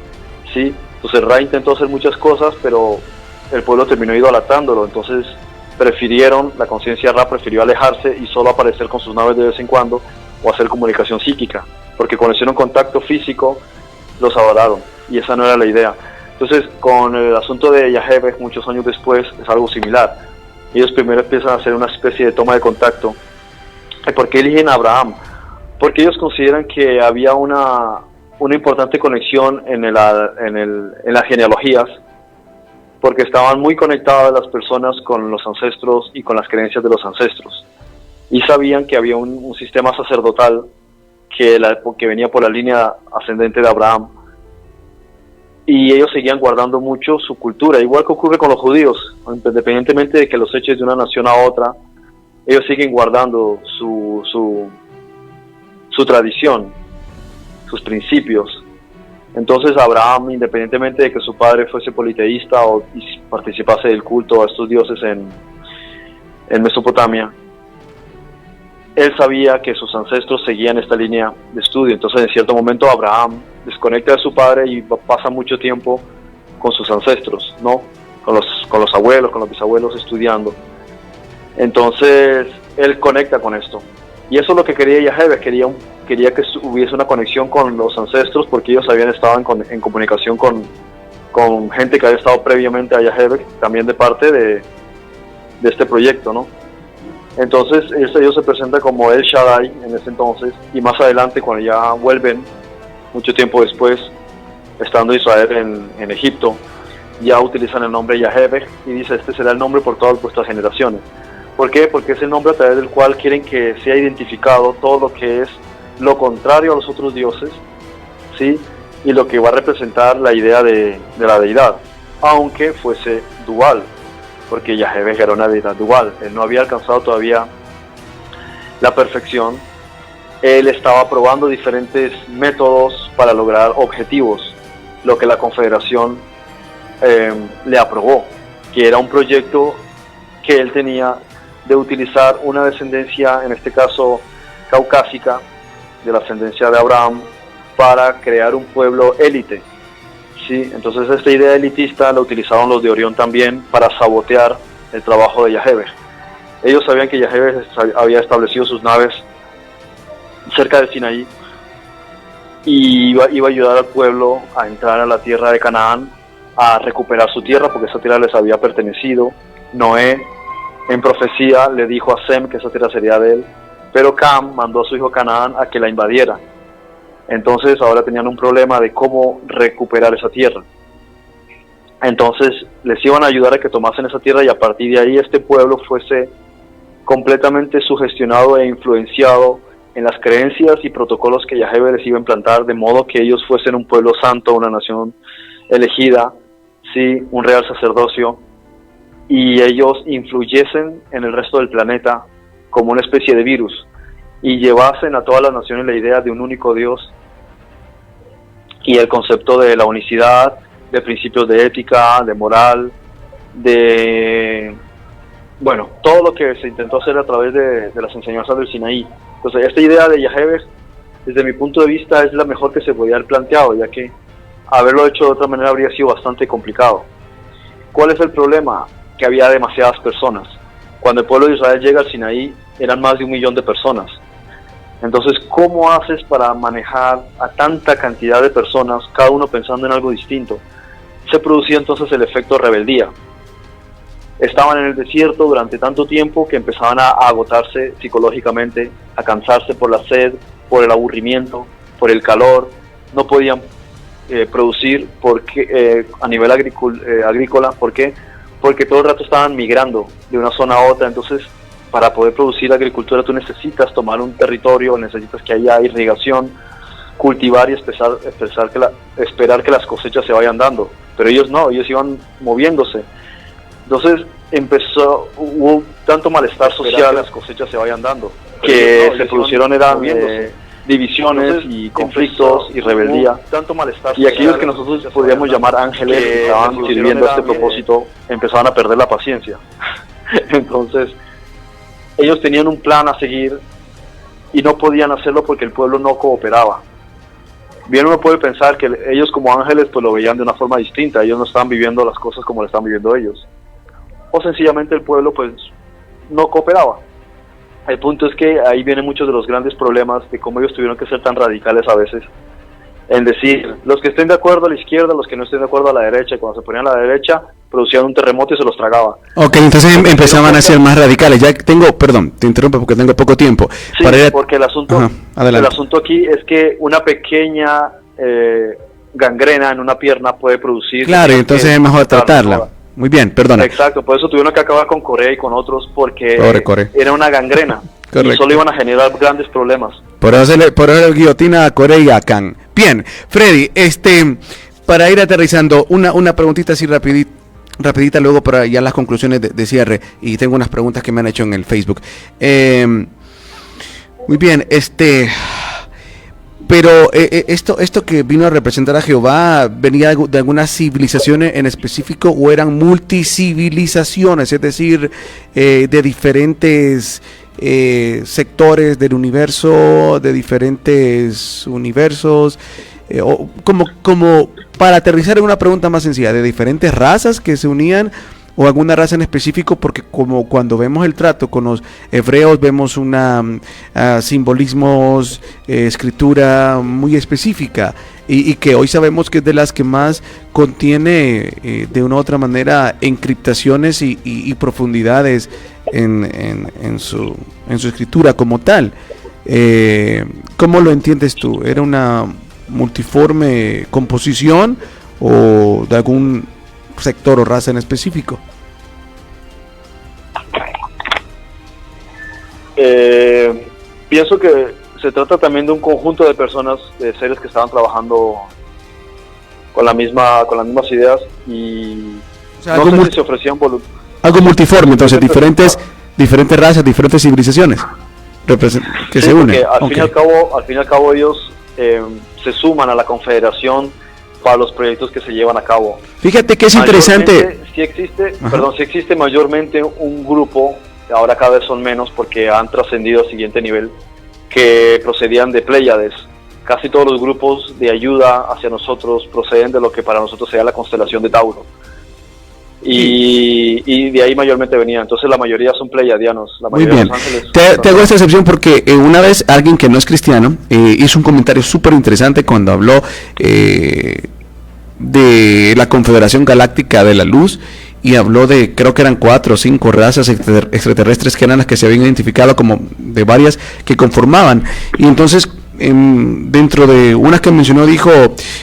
¿sí? Entonces Ra intentó hacer muchas cosas, pero el pueblo terminó idolatándolo. Entonces la conciencia Ra prefirió alejarse y solo aparecer con sus naves de vez en cuando o hacer comunicación psíquica, porque cuando hicieron contacto físico los adoraron, y esa no era la idea. Entonces con el asunto de Yahweh, muchos años después, es algo similar. Ellos primero empiezan a hacer una especie de toma de contacto. ¿Y por qué eligen a Abraham? Porque ellos consideran que había una importante conexión en las genealogías, porque estaban muy conectadas las personas con los ancestros y con las creencias de los ancestros, y sabían que había un sistema sacerdotal que venía por la línea ascendente de Abraham, y ellos seguían guardando mucho su cultura, igual que ocurre con los judíos, independientemente de que los eches de una nación a otra, ellos siguen guardando su tradición, sus principios. Entonces Abraham, independientemente de que su padre fuese politeísta y participase del culto a estos dioses en Mesopotamia, él sabía que sus ancestros seguían esta línea de estudio. Entonces en cierto momento Abraham desconecta de su padre y pasa mucho tiempo con sus ancestros, ¿no? Con los abuelos, con los bisabuelos, estudiando. Entonces él conecta con esto, y eso es lo que quería Yahweh. Quería que hubiese una conexión con los ancestros, porque ellos habían estado en comunicación con gente que había estado previamente a Yahweh, también de parte de este proyecto, ¿no? Entonces ellos se presentan como El Shaddai en ese entonces, y más adelante, cuando ya vuelven, mucho tiempo después, estando Israel en Egipto, ya utilizan el nombre Yahweh, y dice: este será el nombre por todas vuestras generaciones. ¿Por qué? Porque es el nombre a través del cual quieren que sea identificado todo lo que es lo contrario a los otros dioses, ¿sí? Y lo que va a representar la idea de la deidad, aunque fuese dual, porque Yahweh era una deidad dual. Él no había alcanzado todavía la perfección. Él estaba probando diferentes métodos para lograr objetivos, lo que la Confederación le aprobó, que era un proyecto que él tenía de utilizar una descendencia, en este caso caucásica, de la ascendencia de Abraham, para crear un pueblo élite, ¿sí? Entonces esta idea elitista la utilizaron los de Orión también para sabotear el trabajo de Yahweh. Ellos sabían que Yahweh había establecido sus naves cerca del Sinaí y iba a ayudar al pueblo a entrar a la tierra de Canaán, a recuperar su tierra, porque esa tierra les había pertenecido. Noé en profecía le dijo a Sem que esa tierra sería de él, pero Cam mandó a su hijo Canaán a que la invadiera. Entonces ahora tenían un problema de cómo recuperar esa tierra. Entonces les iban a ayudar a que tomasen esa tierra, y a partir de ahí este pueblo fuese completamente sugestionado e influenciado en las creencias y protocolos que Yahweh les iba a implantar, de modo que ellos fuesen un pueblo santo, una nación elegida, sí, un real sacerdocio, y ellos influyesen en el resto del planeta como una especie de virus, y llevasen a todas las naciones la idea de un único Dios y el concepto de la unicidad, de principios de ética, de moral, de, bueno, todo lo que se intentó hacer a través de las enseñanzas del Sinaí. Entonces esta idea de Yahweh, desde mi punto de vista, es la mejor que se podía haber planteado, ya que haberlo hecho de otra manera habría sido bastante complicado. ¿Cuál es el problema? Que había demasiadas personas. Cuando el pueblo de Israel llega al Sinaí, eran más de 1 millón de personas. Entonces, ¿cómo haces para manejar a tanta cantidad de personas, cada uno pensando en algo distinto? Se producía entonces el efecto rebeldía. Estaban en el desierto durante tanto tiempo que empezaban a agotarse psicológicamente, a cansarse por la sed, por el aburrimiento, por el calor. No podían producir porque a nivel agrícola. ¿Por qué? Porque todo el rato estaban migrando de una zona a otra. Entonces, para poder producir agricultura tú necesitas tomar un territorio, necesitas que haya irrigación, cultivar y esperar que las cosechas se vayan dando. Pero ellos no, ellos iban moviéndose. Entonces hubo tanto malestar social, que las cosechas se vayan dando, que se produjeron divisiones y conflictos y rebeldía. Tanto malestar social, y aquellos que nosotros podríamos llamar ángeles que estaban sirviendo a este propósito empezaban a perder la paciencia. Entonces ellos tenían un plan a seguir, y no podían hacerlo porque el pueblo no cooperaba. Bien, uno puede pensar que ellos como ángeles pues lo veían de una forma distinta, ellos no estaban viviendo las cosas como lo están viviendo ellos, o sencillamente el pueblo pues no cooperaba. El punto es que ahí vienen muchos de los grandes problemas de cómo ellos tuvieron que ser tan radicales a veces en decir, los que estén de acuerdo a la izquierda, los que no estén de acuerdo a la derecha, cuando se ponían a la derecha producían un terremoto y se los tragaba. Ok, entonces empezaban a ser más radicales. Ya tengo, perdón, te interrumpo porque tengo poco tiempo. Sí, porque el asunto aquí es que una pequeña gangrena en una pierna puede producir... Claro, y entonces es mejor tratarla. Muy bien, perdona. Exacto, por eso tuvieron que acabar con Corea y con otros porque era una gangrena. Correcto. Y solo iban a generar grandes problemas. Por eso guillotina a Corea y a Khan. Bien, Freddy, para ir aterrizando, una preguntita así rapidita luego para ya las conclusiones de cierre, y tengo unas preguntas que me han hecho en el Facebook. Muy bien, pero esto que vino a representar a Jehová, ¿venía de algunas civilizaciones en específico o eran multicivilizaciones? Es decir, de diferentes sectores del universo, de diferentes universos, o como para aterrizar en una pregunta más sencilla, de diferentes razas que se unían, o alguna raza en específico, porque como cuando vemos el trato con los hebreos vemos simbolismos, escritura muy específica, y que hoy sabemos que es de las que más contiene de una u otra manera encriptaciones y profundidades en su escritura como tal. ¿Cómo lo entiendes tú? ¿Era una multiforme composición o de algún sector o raza en específico? Pienso que se trata también de un conjunto de personas, de seres que estaban trabajando con las mismas ideas, y o sea, no sé si se ofrecían algo multiforme, entonces diferentes razas, diferentes civilizaciones que se unen. Al fin y al cabo ellos se suman a la confederación para los proyectos que se llevan a cabo. Fíjate que es interesante. Sí existe mayormente un grupo, ahora cada vez son menos porque han trascendido al siguiente nivel, que procedían de Pléyades. Casi todos los grupos de ayuda hacia nosotros proceden de lo que para nosotros sería la constelación de Tauro. Y de ahí mayormente venían. Entonces la mayoría son pleiadianos. Muy bien. Te hago esta excepción porque una vez alguien que no es cristiano hizo un comentario súper interesante cuando habló de la Confederación Galáctica de la Luz, y habló de, creo que eran 4 o 5 razas extraterrestres que eran las que se habían identificado, como de varias que conformaban. Y entonces dentro de unas que mencionó dijo,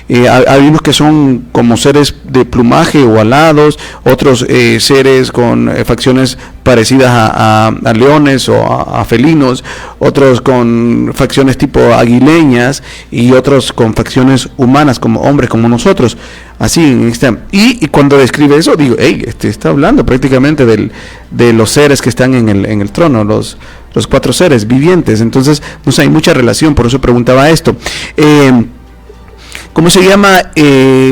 hay unos que son como seres de plumaje o alados, otros seres con facciones parecidas a leones o a felinos, otros con facciones tipo aguileñas, y otros con facciones humanas como hombres, como nosotros. Así y cuando describe eso digo, está hablando prácticamente de los seres que están en el trono, los 4 seres vivientes. Entonces, no sé, hay mucha relación, por eso preguntaba esto. ¿Cómo se llama?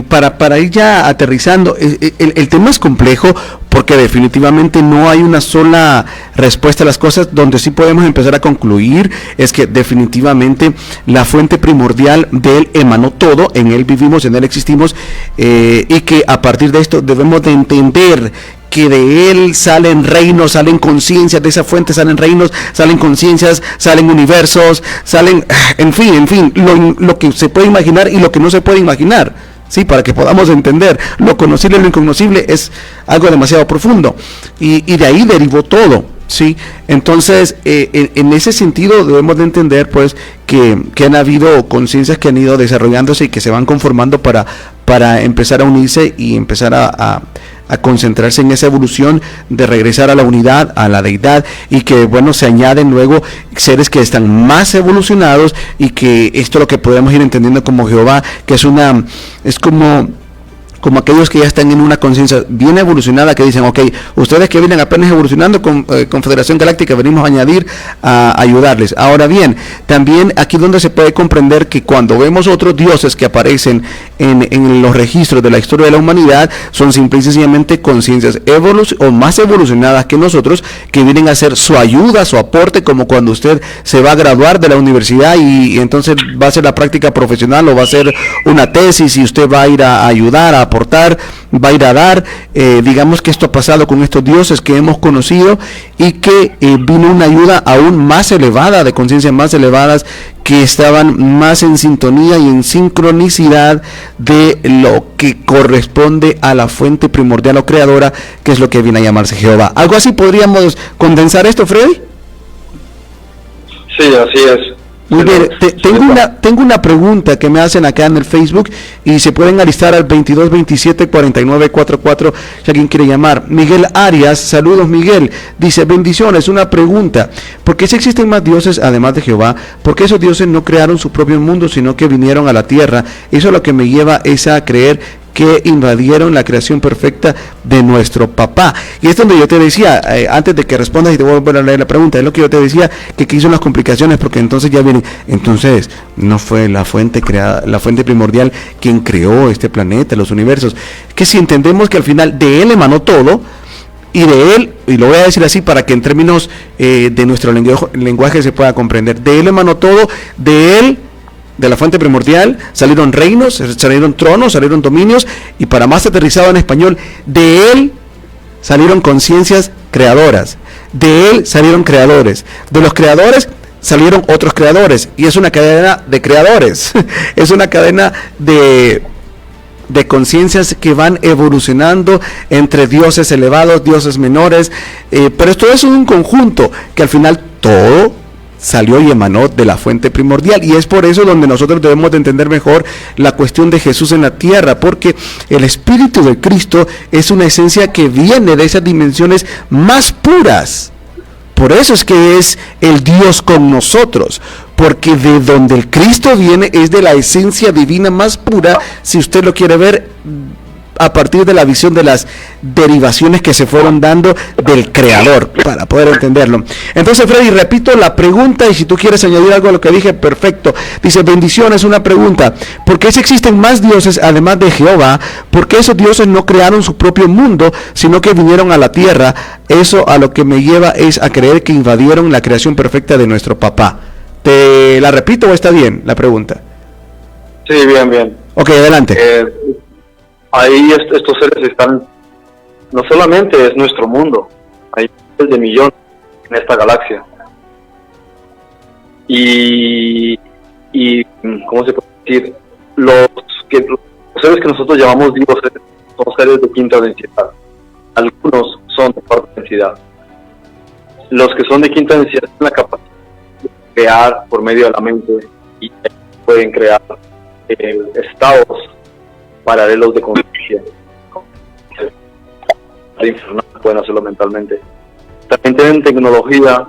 Para ir ya aterrizando, el tema es complejo porque definitivamente no hay una sola respuesta a las cosas. Donde sí podemos empezar a concluir es que definitivamente la fuente primordial de Él emanó todo, en Él vivimos, en Él existimos, y que a partir de esto debemos de entender que de Él salen reinos, salen conciencias, de esa fuente salen reinos, salen conciencias, salen universos, salen, en fin, lo que se puede imaginar y lo que no se puede imaginar, sí, para que podamos entender. Lo conocible y lo incognoscible es algo demasiado profundo, y de ahí derivó todo, sí. Entonces, en ese sentido debemos de entender, pues, que han habido conciencias que han ido desarrollándose y que se van conformando para empezar a unirse y empezar a concentrarse en esa evolución de regresar a la unidad, a la deidad, y que bueno, se añaden luego seres que están más evolucionados, y que esto es lo que podemos ir entendiendo como Jehová, que es como como aquellos que ya están en una conciencia bien evolucionada, que dicen, ok, ustedes que vienen apenas evolucionando con Confederación Galáctica, venimos a añadir, a ayudarles. Ahora bien, también aquí donde se puede comprender que cuando vemos otros dioses que aparecen en los registros de la historia de la humanidad, son simple y sencillamente conciencias o más evolucionadas que nosotros, que vienen a hacer su ayuda, su aporte, como cuando usted se va a graduar de la universidad y entonces va a hacer la práctica profesional o va a hacer una tesis y usted va a ir a ayudar, a aportar, va a ir a dar. Digamos que esto ha pasado con estos dioses que hemos conocido y que vino una ayuda aún más elevada, de conciencias más elevadas, que estaban más en sintonía y en sincronicidad de lo que corresponde a la fuente primordial o creadora, que es lo que viene a llamarse Jehová. ¿Algo así podríamos condensar esto, Freddy? Sí, así es. Muy bien, tengo una pregunta que me hacen acá en el Facebook y se pueden alistar al 2227-4944 si alguien quiere llamar. Miguel Arias, saludos Miguel, dice, bendiciones, una pregunta, ¿por qué si existen más dioses además de Jehová? ¿Por qué esos dioses no crearon su propio mundo sino que vinieron a la tierra? Eso es lo que me lleva a creer que invadieron la creación perfecta de nuestro papá. Y es donde yo te decía, antes de que respondas y te voy a volver a leer la pregunta, es lo que yo te decía, que aquí son las complicaciones, porque entonces ya vienen, entonces no fue la fuente creada, la fuente primordial quien creó este planeta, los universos. Que si entendemos que al final de él emanó todo, y de él, y lo voy a decir así para que en términos de nuestro lenguaje se pueda comprender, de él emanó todo, de él, de la fuente primordial, salieron reinos, salieron tronos, salieron dominios, y para más aterrizado en español, de él salieron conciencias creadoras, de él salieron creadores, de los creadores salieron otros creadores, y es una cadena de creadores, es una cadena de conciencias que van evolucionando entre dioses elevados, dioses menores, pero esto es un conjunto que al final todo salió y emanó de la fuente primordial, y es por eso donde nosotros debemos de entender mejor la cuestión de Jesús en la tierra, porque el Espíritu de Cristo es una esencia que viene de esas dimensiones más puras. Por eso es que es el Dios con nosotros, porque de donde el Cristo viene es de la esencia divina más pura, si usted lo quiere ver a partir de la visión de las derivaciones que se fueron dando del Creador, para poder entenderlo. Entonces, Freddy, repito la pregunta, y si tú quieres añadir algo a lo que dije, perfecto. Dice, bendiciones, una pregunta, ¿por qué si existen más dioses además de Jehová? ¿Por qué esos dioses no crearon su propio mundo, sino que vinieron a la tierra? Eso a lo que me lleva es a creer que invadieron la creación perfecta de nuestro papá. ¿Te la repito o está bien la pregunta? Sí, bien. Ok, adelante. Ahí estos seres están, no solamente es nuestro mundo, hay miles de millones en esta galaxia. Y ¿cómo se puede decir? Los seres que nosotros llamamos dioses son seres de quinta densidad. Algunos son de cuarta densidad. Los que son de quinta densidad tienen la capacidad de crear por medio de la mente y pueden crear estados paralelos de conciencia. Al infernal pueden hacerlo mentalmente. También tienen tecnología,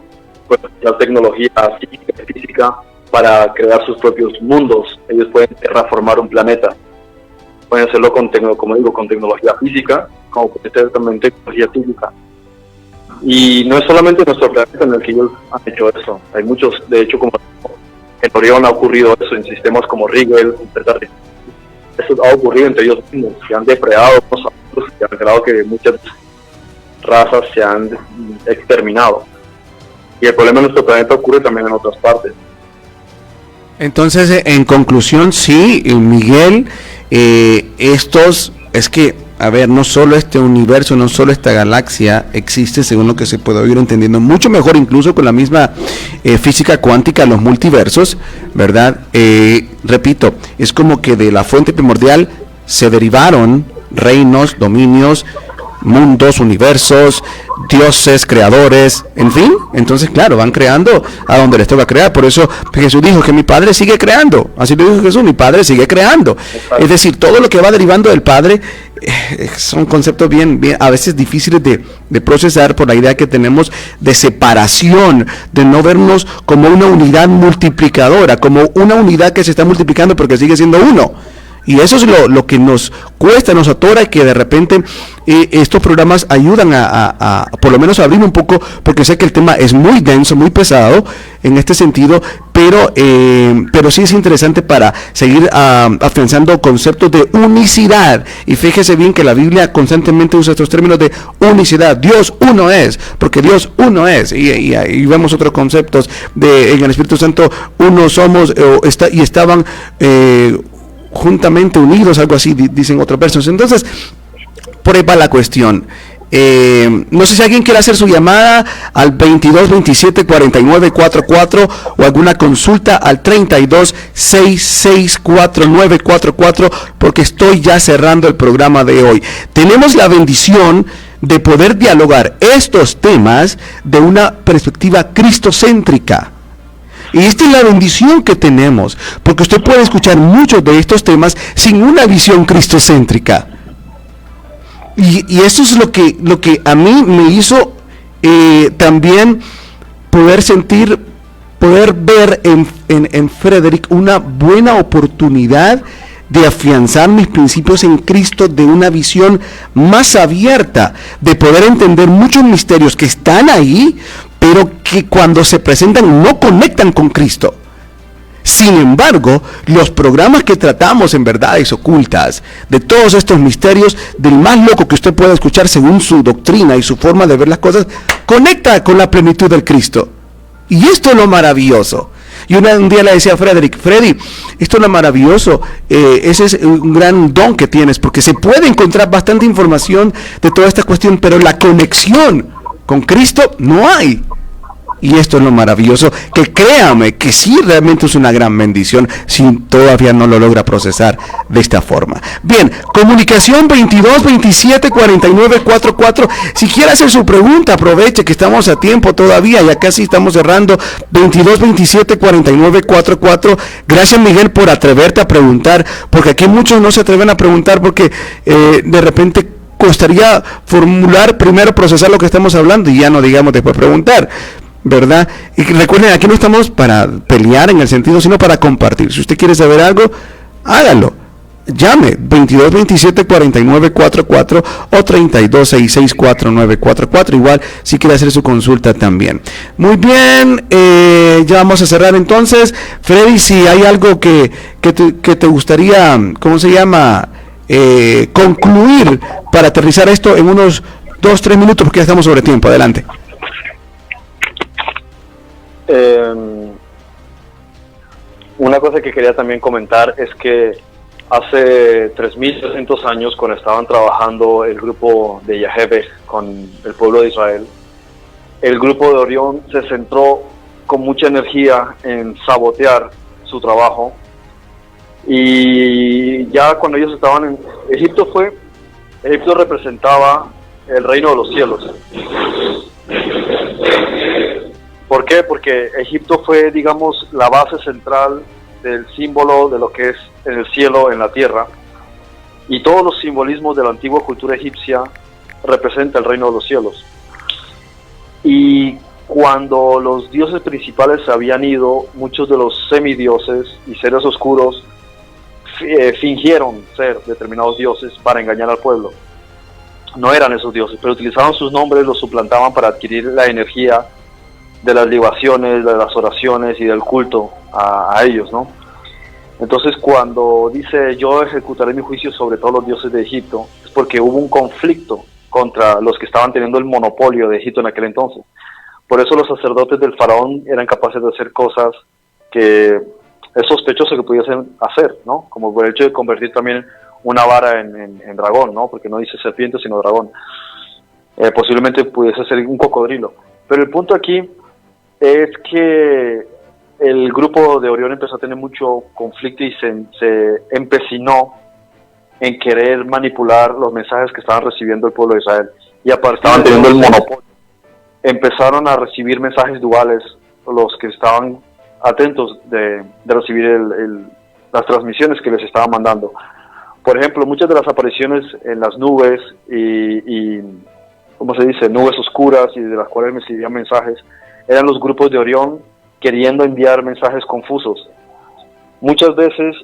pues, la tecnología psíquica y física para crear sus propios mundos. Ellos pueden terraformar un planeta. Pueden hacerlo con tecnología física, como puede ser también tecnología física. Y no es solamente nuestro planeta en el que ellos han hecho eso. Hay muchos, de hecho, como en Orión ha ocurrido eso, en sistemas como Rigel, etc. Eso ha ocurrido entre ellos mismos, que han depredado unos a otros, que han creado que muchas razas se han exterminado. Y el problema en nuestro planeta ocurre también en otras partes. Entonces, en conclusión, sí, Miguel, es que, a ver, no solo este universo, no solo esta galaxia existe, según lo que se puede ir entendiendo, mucho mejor incluso con la misma física cuántica, los multiversos, ¿verdad? Repito, es como que de la fuente primordial se derivaron reinos, dominios, mundos, universos, dioses, creadores, en fin. Entonces, claro, van creando a donde les toca crear. Por eso Jesús dijo que mi Padre sigue creando. Así lo dijo Jesús, mi Padre sigue creando. Es decir, todo lo que va derivando del Padre son conceptos bien a veces difíciles de procesar por la idea que tenemos de separación, de no vernos como una unidad multiplicadora, como una unidad que se está multiplicando porque sigue siendo uno. Y eso es lo que nos cuesta, nos atora, y que de repente estos programas ayudan a por lo menos a abrir un poco, porque sé que el tema es muy denso, muy pesado en este sentido, pero sí es interesante para seguir afianzando conceptos de unicidad. Y fíjese bien que la Biblia constantemente usa estos términos de unicidad. Dios uno es, porque Dios uno es. Y vemos otros conceptos de en el Espíritu Santo uno somos, y estaban juntamente unidos, algo así dicen otros versos. Entonces, por ahí va la cuestión. No sé si alguien quiere hacer su llamada al 22 27 49 44 o alguna consulta al 32 66 49 44, porque estoy ya cerrando el programa de hoy. Tenemos la bendición de poder dialogar estos temas de una perspectiva cristocéntrica. Y esta es la bendición que tenemos, porque usted puede escuchar muchos de estos temas sin una visión cristocéntrica. Y eso es lo que a mí me hizo también poder ver en Frederick una buena oportunidad de afianzar mis principios en Cristo, de una visión más abierta, de poder entender muchos misterios que están ahí, pero que cuando se presentan no conectan con Cristo. Sin embargo, los programas que tratamos en Verdades Ocultas, de todos estos misterios, del más loco que usted pueda escuchar según su doctrina y su forma de ver las cosas, conecta con la plenitud del Cristo. Y esto es lo maravilloso. Y un día le decía a Freddy, esto es lo maravilloso, ese es un gran don que tienes, porque se puede encontrar bastante información de toda esta cuestión, pero la conexión con Cristo no hay. Y esto es lo maravilloso, que créame que sí realmente es una gran bendición, si todavía no lo logra procesar de esta forma. Bien, comunicación 22 27 49 44. Si quiere hacer su pregunta, aproveche que estamos a tiempo todavía, ya casi estamos cerrando. 22 27 49 44. Gracias, Miguel, por atreverte a preguntar, porque aquí muchos no se atreven a preguntar porque de repente costaría formular primero, procesar lo que estamos hablando y ya no digamos después preguntar, ¿verdad? Y recuerden, aquí no estamos para pelear en el sentido, sino para compartir. Si usted quiere saber algo, hágalo. Llame 22 27 49 44 o 32 66 49 44. Igual si quiere hacer su consulta también. Muy bien, ya vamos a cerrar entonces. Freddy, si hay algo que te gustaría, ¿cómo se llama? Concluir para aterrizar esto en unos 2-3 minutos, porque ya estamos sobre tiempo. Adelante. Una cosa que quería también comentar es que hace 3.300 años, cuando estaban trabajando el grupo de Yahvé con el pueblo de Israel, el grupo de Orión se centró con mucha energía en sabotear su trabajo, y ya cuando ellos estaban en Egipto representaba el reino de los cielos. ¿Por qué? Porque Egipto fue, digamos, la base central del símbolo de lo que es en el cielo, en la tierra, y todos los simbolismos de la antigua cultura egipcia representan el reino de los cielos. Y cuando los dioses principales se habían ido, muchos de los semidioses y seres oscuros fingieron ser determinados dioses para engañar al pueblo. No eran esos dioses, pero utilizaban sus nombres, los suplantaban para adquirir la energía de las libaciones, de las oraciones y del culto a ellos, ¿no? Entonces, cuando dice yo ejecutaré mi juicio sobre todos los dioses de Egipto, es porque hubo un conflicto contra los que estaban teniendo el monopolio de Egipto en aquel entonces. Por eso los sacerdotes del faraón eran capaces de hacer cosas que es sospechoso que pudiesen hacer, ¿no? Como por el hecho de convertir también una vara en dragón, ¿no? Porque no dice serpiente sino dragón. Posiblemente pudiese ser un cocodrilo. Pero el punto aquí es que el grupo de Orión empezó a tener mucho conflicto y se empecinó en querer manipular los mensajes que estaban recibiendo el pueblo de Israel. Y aparte estaban teniendo el monopolio. Empezaron a recibir mensajes duales, los que estaban atentos de recibir las transmisiones que les estaban mandando. Por ejemplo, muchas de las apariciones en las nubes y ¿cómo se dice? Nubes oscuras, y de las cuales me recibían mensajes, eran los grupos de Orión queriendo enviar mensajes confusos. Muchas veces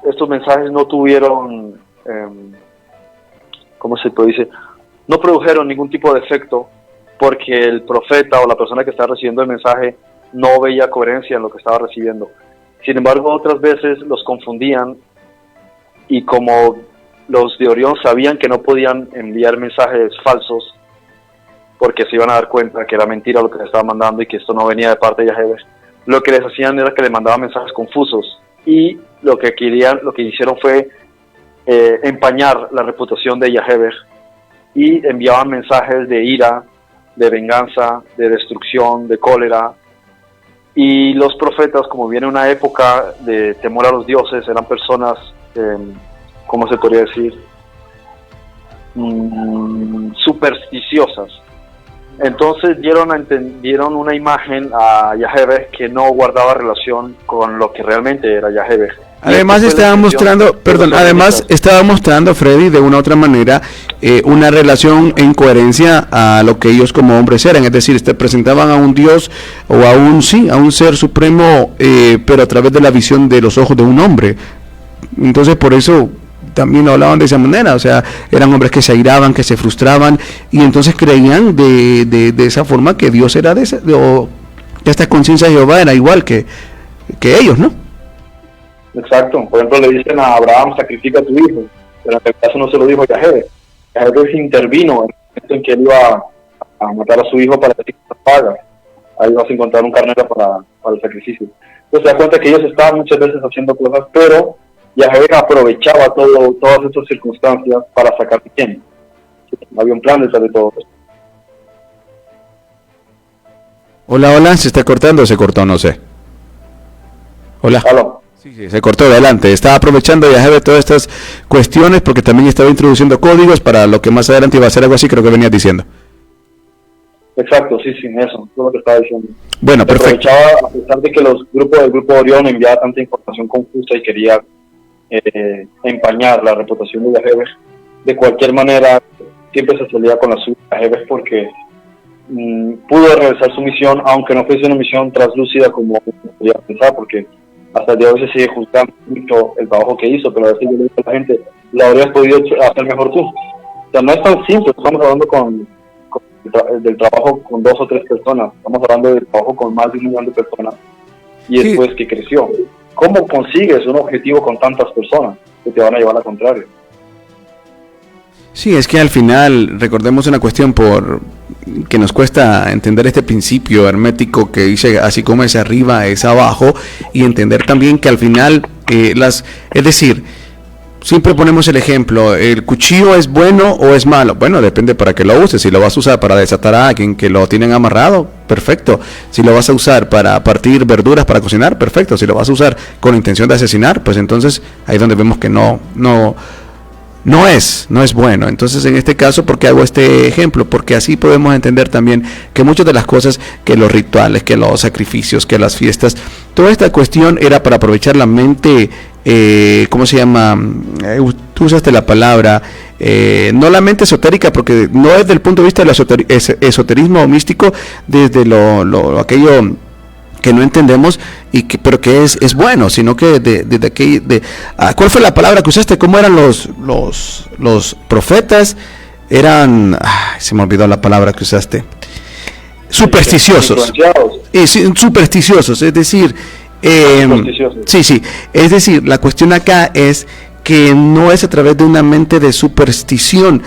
estos mensajes no tuvieron, ¿cómo se puede decir? No produjeron ningún tipo de efecto porque el profeta o la persona que estaba recibiendo el mensaje no veía coherencia en lo que estaba recibiendo. Sin embargo, otras veces los confundían y como los de Orión sabían que no podían enviar mensajes falsos porque se iban a dar cuenta que era mentira lo que les estaba mandando y que esto no venía de parte de Yahweh, lo que les hacían era que le mandaban mensajes confusos y lo que hicieron fue empañar la reputación de Yahweh y enviaban mensajes de ira, de venganza, de destrucción, de cólera. Y los profetas, como viene una época de temor a los dioses, eran personas, ¿cómo se podría decir? Supersticiosas. Entonces dieron una imagen a Yahweh que no guardaba relación con lo que realmente era Yahweh. Además estaba mostrando, Freddy, de una u otra manera, una relación en coherencia a lo que ellos como hombres eran, es decir, presentaban a un Dios o a un ser supremo, pero a través de la visión de los ojos de un hombre. Entonces por eso también lo hablaban de esa manera, o sea, eran hombres que se airaban, que se frustraban, y entonces creían de esa forma que Dios era que esta conciencia de Jehová era igual que ellos, ¿no? Exacto. Por ejemplo, le dicen a Abraham, sacrifica a tu hijo, pero en el caso no se lo dijo Yahweh. Yahweh intervino en el momento en que él iba a matar a su hijo para decir que paga. Ahí vas a encontrar un carnero para el sacrificio. Entonces se da cuenta que ellos estaban muchas veces haciendo cosas, pero Yahweh aprovechaba todas estas circunstancias para sacar bien. Había un plan detrás de todo esto. Hola, ¿se está cortando o se cortó? No sé. Hola. ¿Aló? Sí, se cortó, adelante. Estaba aprovechando Yahweh todas estas cuestiones porque también estaba introduciendo códigos para lo que más adelante iba a ser algo así, creo que venías diciendo. Exacto, sí, eso es lo que estaba diciendo. Bueno, perfecto. Aprovechaba, a pesar de que el grupo de Orión enviaba tanta información confusa y quería empañar la reputación de Yahweh, de cualquier manera siempre se salía con la suya Yahweh porque pudo realizar su misión, aunque no fuese una misión translúcida como podía pensar, porque hasta el día de hoy se sigue juzgando mucho el trabajo que hizo, pero a veces yo le digo a la gente, lo habrías podido hacer mejor tú. O sea, no es tan simple, estamos hablando del trabajo con 2 o 3 personas, estamos hablando del trabajo con más de 1 millón de personas, y después que creció. ¿Cómo consigues un objetivo con tantas personas que te van a llevar al contrario? Sí, es que al final, recordemos una cuestión que nos cuesta entender este principio hermético que dice así como es arriba es abajo, y entender también que al final es decir, siempre ponemos el ejemplo, ¿el cuchillo es bueno o es malo? Bueno, depende para qué lo uses. Si lo vas a usar para desatar a alguien que lo tienen amarrado, perfecto. Si lo vas a usar para partir verduras para cocinar, perfecto. Si lo vas a usar con la intención de asesinar, pues entonces ahí es donde vemos que no es bueno. Entonces, en este caso, ¿por qué hago este ejemplo? Porque así podemos entender también que muchas de las cosas, que los rituales, que los sacrificios, que las fiestas, toda esta cuestión era para aprovechar la mente, ¿cómo se llama? Tú usaste la palabra, no la mente esotérica, porque no es del punto de vista del esoterismo místico, desde aquello que no entendemos pero que es bueno, sino que desde aquí ¿cuál fue la palabra que usaste? ¿Cómo eran los profetas? Eran se me olvidó la palabra que usaste. Supersticiosos. Supersticiosos, es decir, sí, es decir, la cuestión acá es que no es a través de una mente de superstición.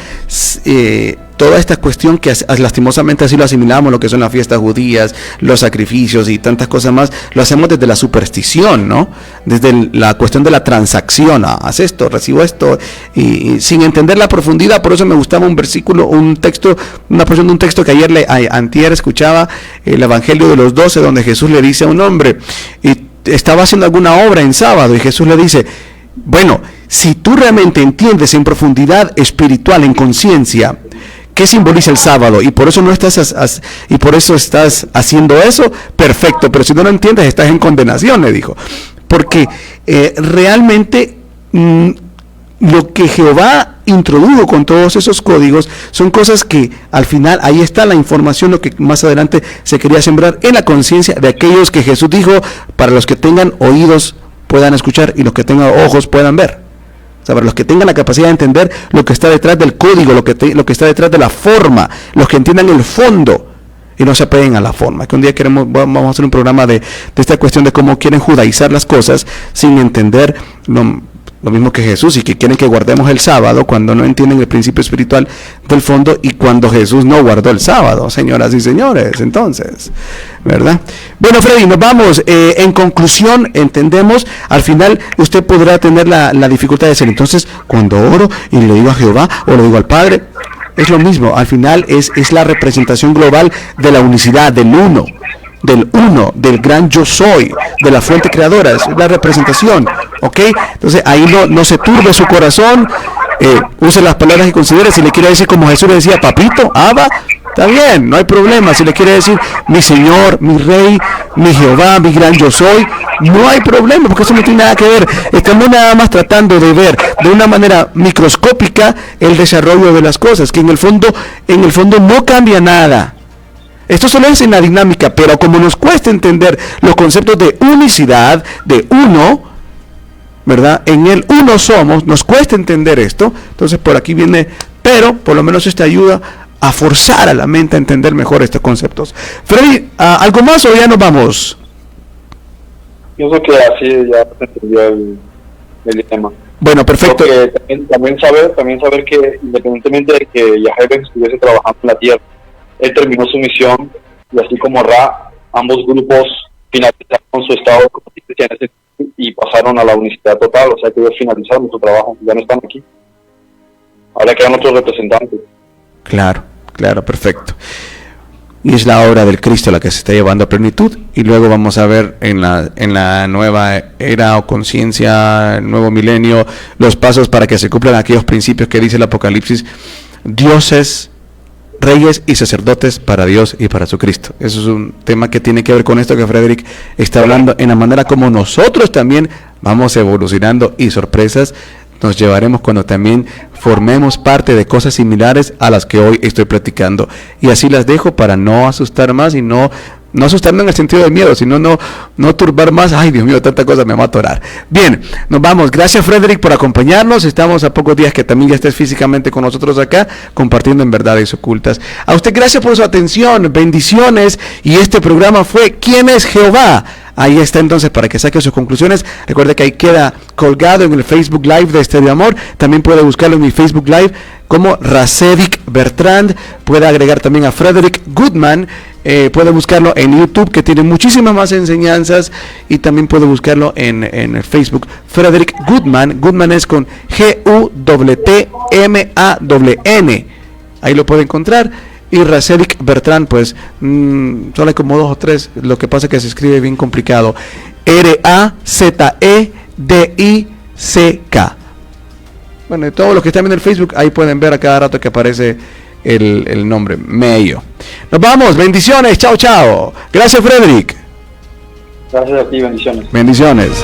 Toda esta cuestión que lastimosamente así lo asimilamos, lo que son las fiestas judías, los sacrificios y tantas cosas más, lo hacemos desde la superstición, ¿no? Desde la cuestión de la transacción, haz esto, recibo esto, y sin entender la profundidad. Por eso me gustaba un versículo, un texto, una porción de un texto que antier escuchaba, el Evangelio de los 12, donde Jesús le dice a un hombre, y estaba haciendo alguna obra en sábado, y Jesús le dice, bueno, si tú realmente entiendes en profundidad espiritual, en conciencia, ¿qué simboliza el sábado? Y por eso no estás y por eso estás haciendo eso, perfecto, pero si no lo entiendes estás en condenación, le dijo. Porque realmente lo que Jehová introdujo con todos esos códigos son cosas que al final ahí está la información, lo que más adelante se quería sembrar en la conciencia de aquellos que Jesús dijo, para los que tengan oídos puedan escuchar y los que tengan ojos puedan ver. Saber, los que tengan la capacidad de entender lo que está detrás del código, lo que está detrás de la forma, los que entiendan el fondo y no se apeguen a la forma. Que un día vamos a hacer un programa de esta cuestión de cómo quieren judaizar las cosas sin entender lo mismo que Jesús, y que quieren que guardemos el sábado cuando no entienden el principio espiritual del fondo, y cuando Jesús no guardó el sábado, señoras y señores. Entonces, ¿verdad? Bueno, Freddy, nos vamos. En conclusión, entendemos, al final usted podrá tener la dificultad de decir, entonces, cuando oro y le digo a Jehová o le digo al Padre, es lo mismo. Al final es la representación global de la unicidad, del uno, del gran yo soy, de la fuente creadora. Es la representación, ¿ok? Entonces ahí no se turbe su corazón, use las palabras que considere. Si le quiere decir como Jesús le decía, papito, Abba, está bien, no hay problema. Si le quiere decir mi Señor, mi Rey, mi Jehová, mi gran yo soy, no hay problema, porque eso no tiene nada que ver. Estamos nada más tratando de ver de una manera microscópica el desarrollo de las cosas, que en el fondo no cambia nada. Esto solo es en la dinámica, pero como nos cuesta entender los conceptos de unicidad, de uno, ¿verdad? En el uno somos, nos cuesta entender esto. Entonces por aquí viene, pero por lo menos esto ayuda a forzar a la mente a entender mejor estos conceptos. Freddy, ¿algo más o ya nos vamos? Pienso que así ya se entendió el tema. Bueno, perfecto. También saber que independientemente de que Yahweh estuviese trabajando en la tierra, él terminó su misión, y así como Ra, ambos grupos finalizaron su estado de conciencia y pasaron a la unicidad total. O sea que ellos finalizaron su trabajo, ya no están aquí. Ahora quedan otros representantes. Claro, perfecto. Y es la obra del Cristo la que se está llevando a plenitud, y luego vamos a ver en la nueva era o conciencia, el nuevo milenio, los pasos para que se cumplan aquellos principios que dice el Apocalipsis: dioses, reyes y sacerdotes para Dios y para su Cristo. Eso es un tema que tiene que ver con esto que Frederick está hablando, en la manera como nosotros también vamos evolucionando, y sorpresas nos llevaremos cuando también formemos parte de cosas similares a las que hoy estoy platicando. Y así las dejo para no asustar más, y no asustarme en el sentido de miedo, sino no turbar más. Ay, Dios mío, tanta cosa me va a atorar. Bien, nos vamos. Gracias, Frederick, por acompañarnos. Estamos a pocos días que también ya estés físicamente con nosotros acá, compartiendo en Verdades Ocultas. A usted, gracias por su atención, bendiciones. Y este programa fue ¿Quién es Jehová? Ahí está entonces para que saque sus conclusiones. Recuerde que ahí queda colgado en el Facebook Live de Estéreo Amor. También puede buscarlo en mi Facebook Live como Racevic Bertrand. Puede agregar también a Frederick Goodman. Puede buscarlo en YouTube, que tiene muchísimas más enseñanzas. Y también puede buscarlo en el Facebook Frederick Goodman. Goodman es con G-U-T-M-A-N. Ahí lo puede encontrar. Y Racevic Bertrand, pues solo hay como 2 o 3, lo que pasa es que se escribe bien complicado. R-A-Z-E-D-I-C-K. Bueno, todos los que están viendo el Facebook, ahí pueden ver a cada rato que aparece el nombre, Meyo. Nos vamos, bendiciones, chao. Gracias, Frederick. Gracias a ti, bendiciones. Bendiciones.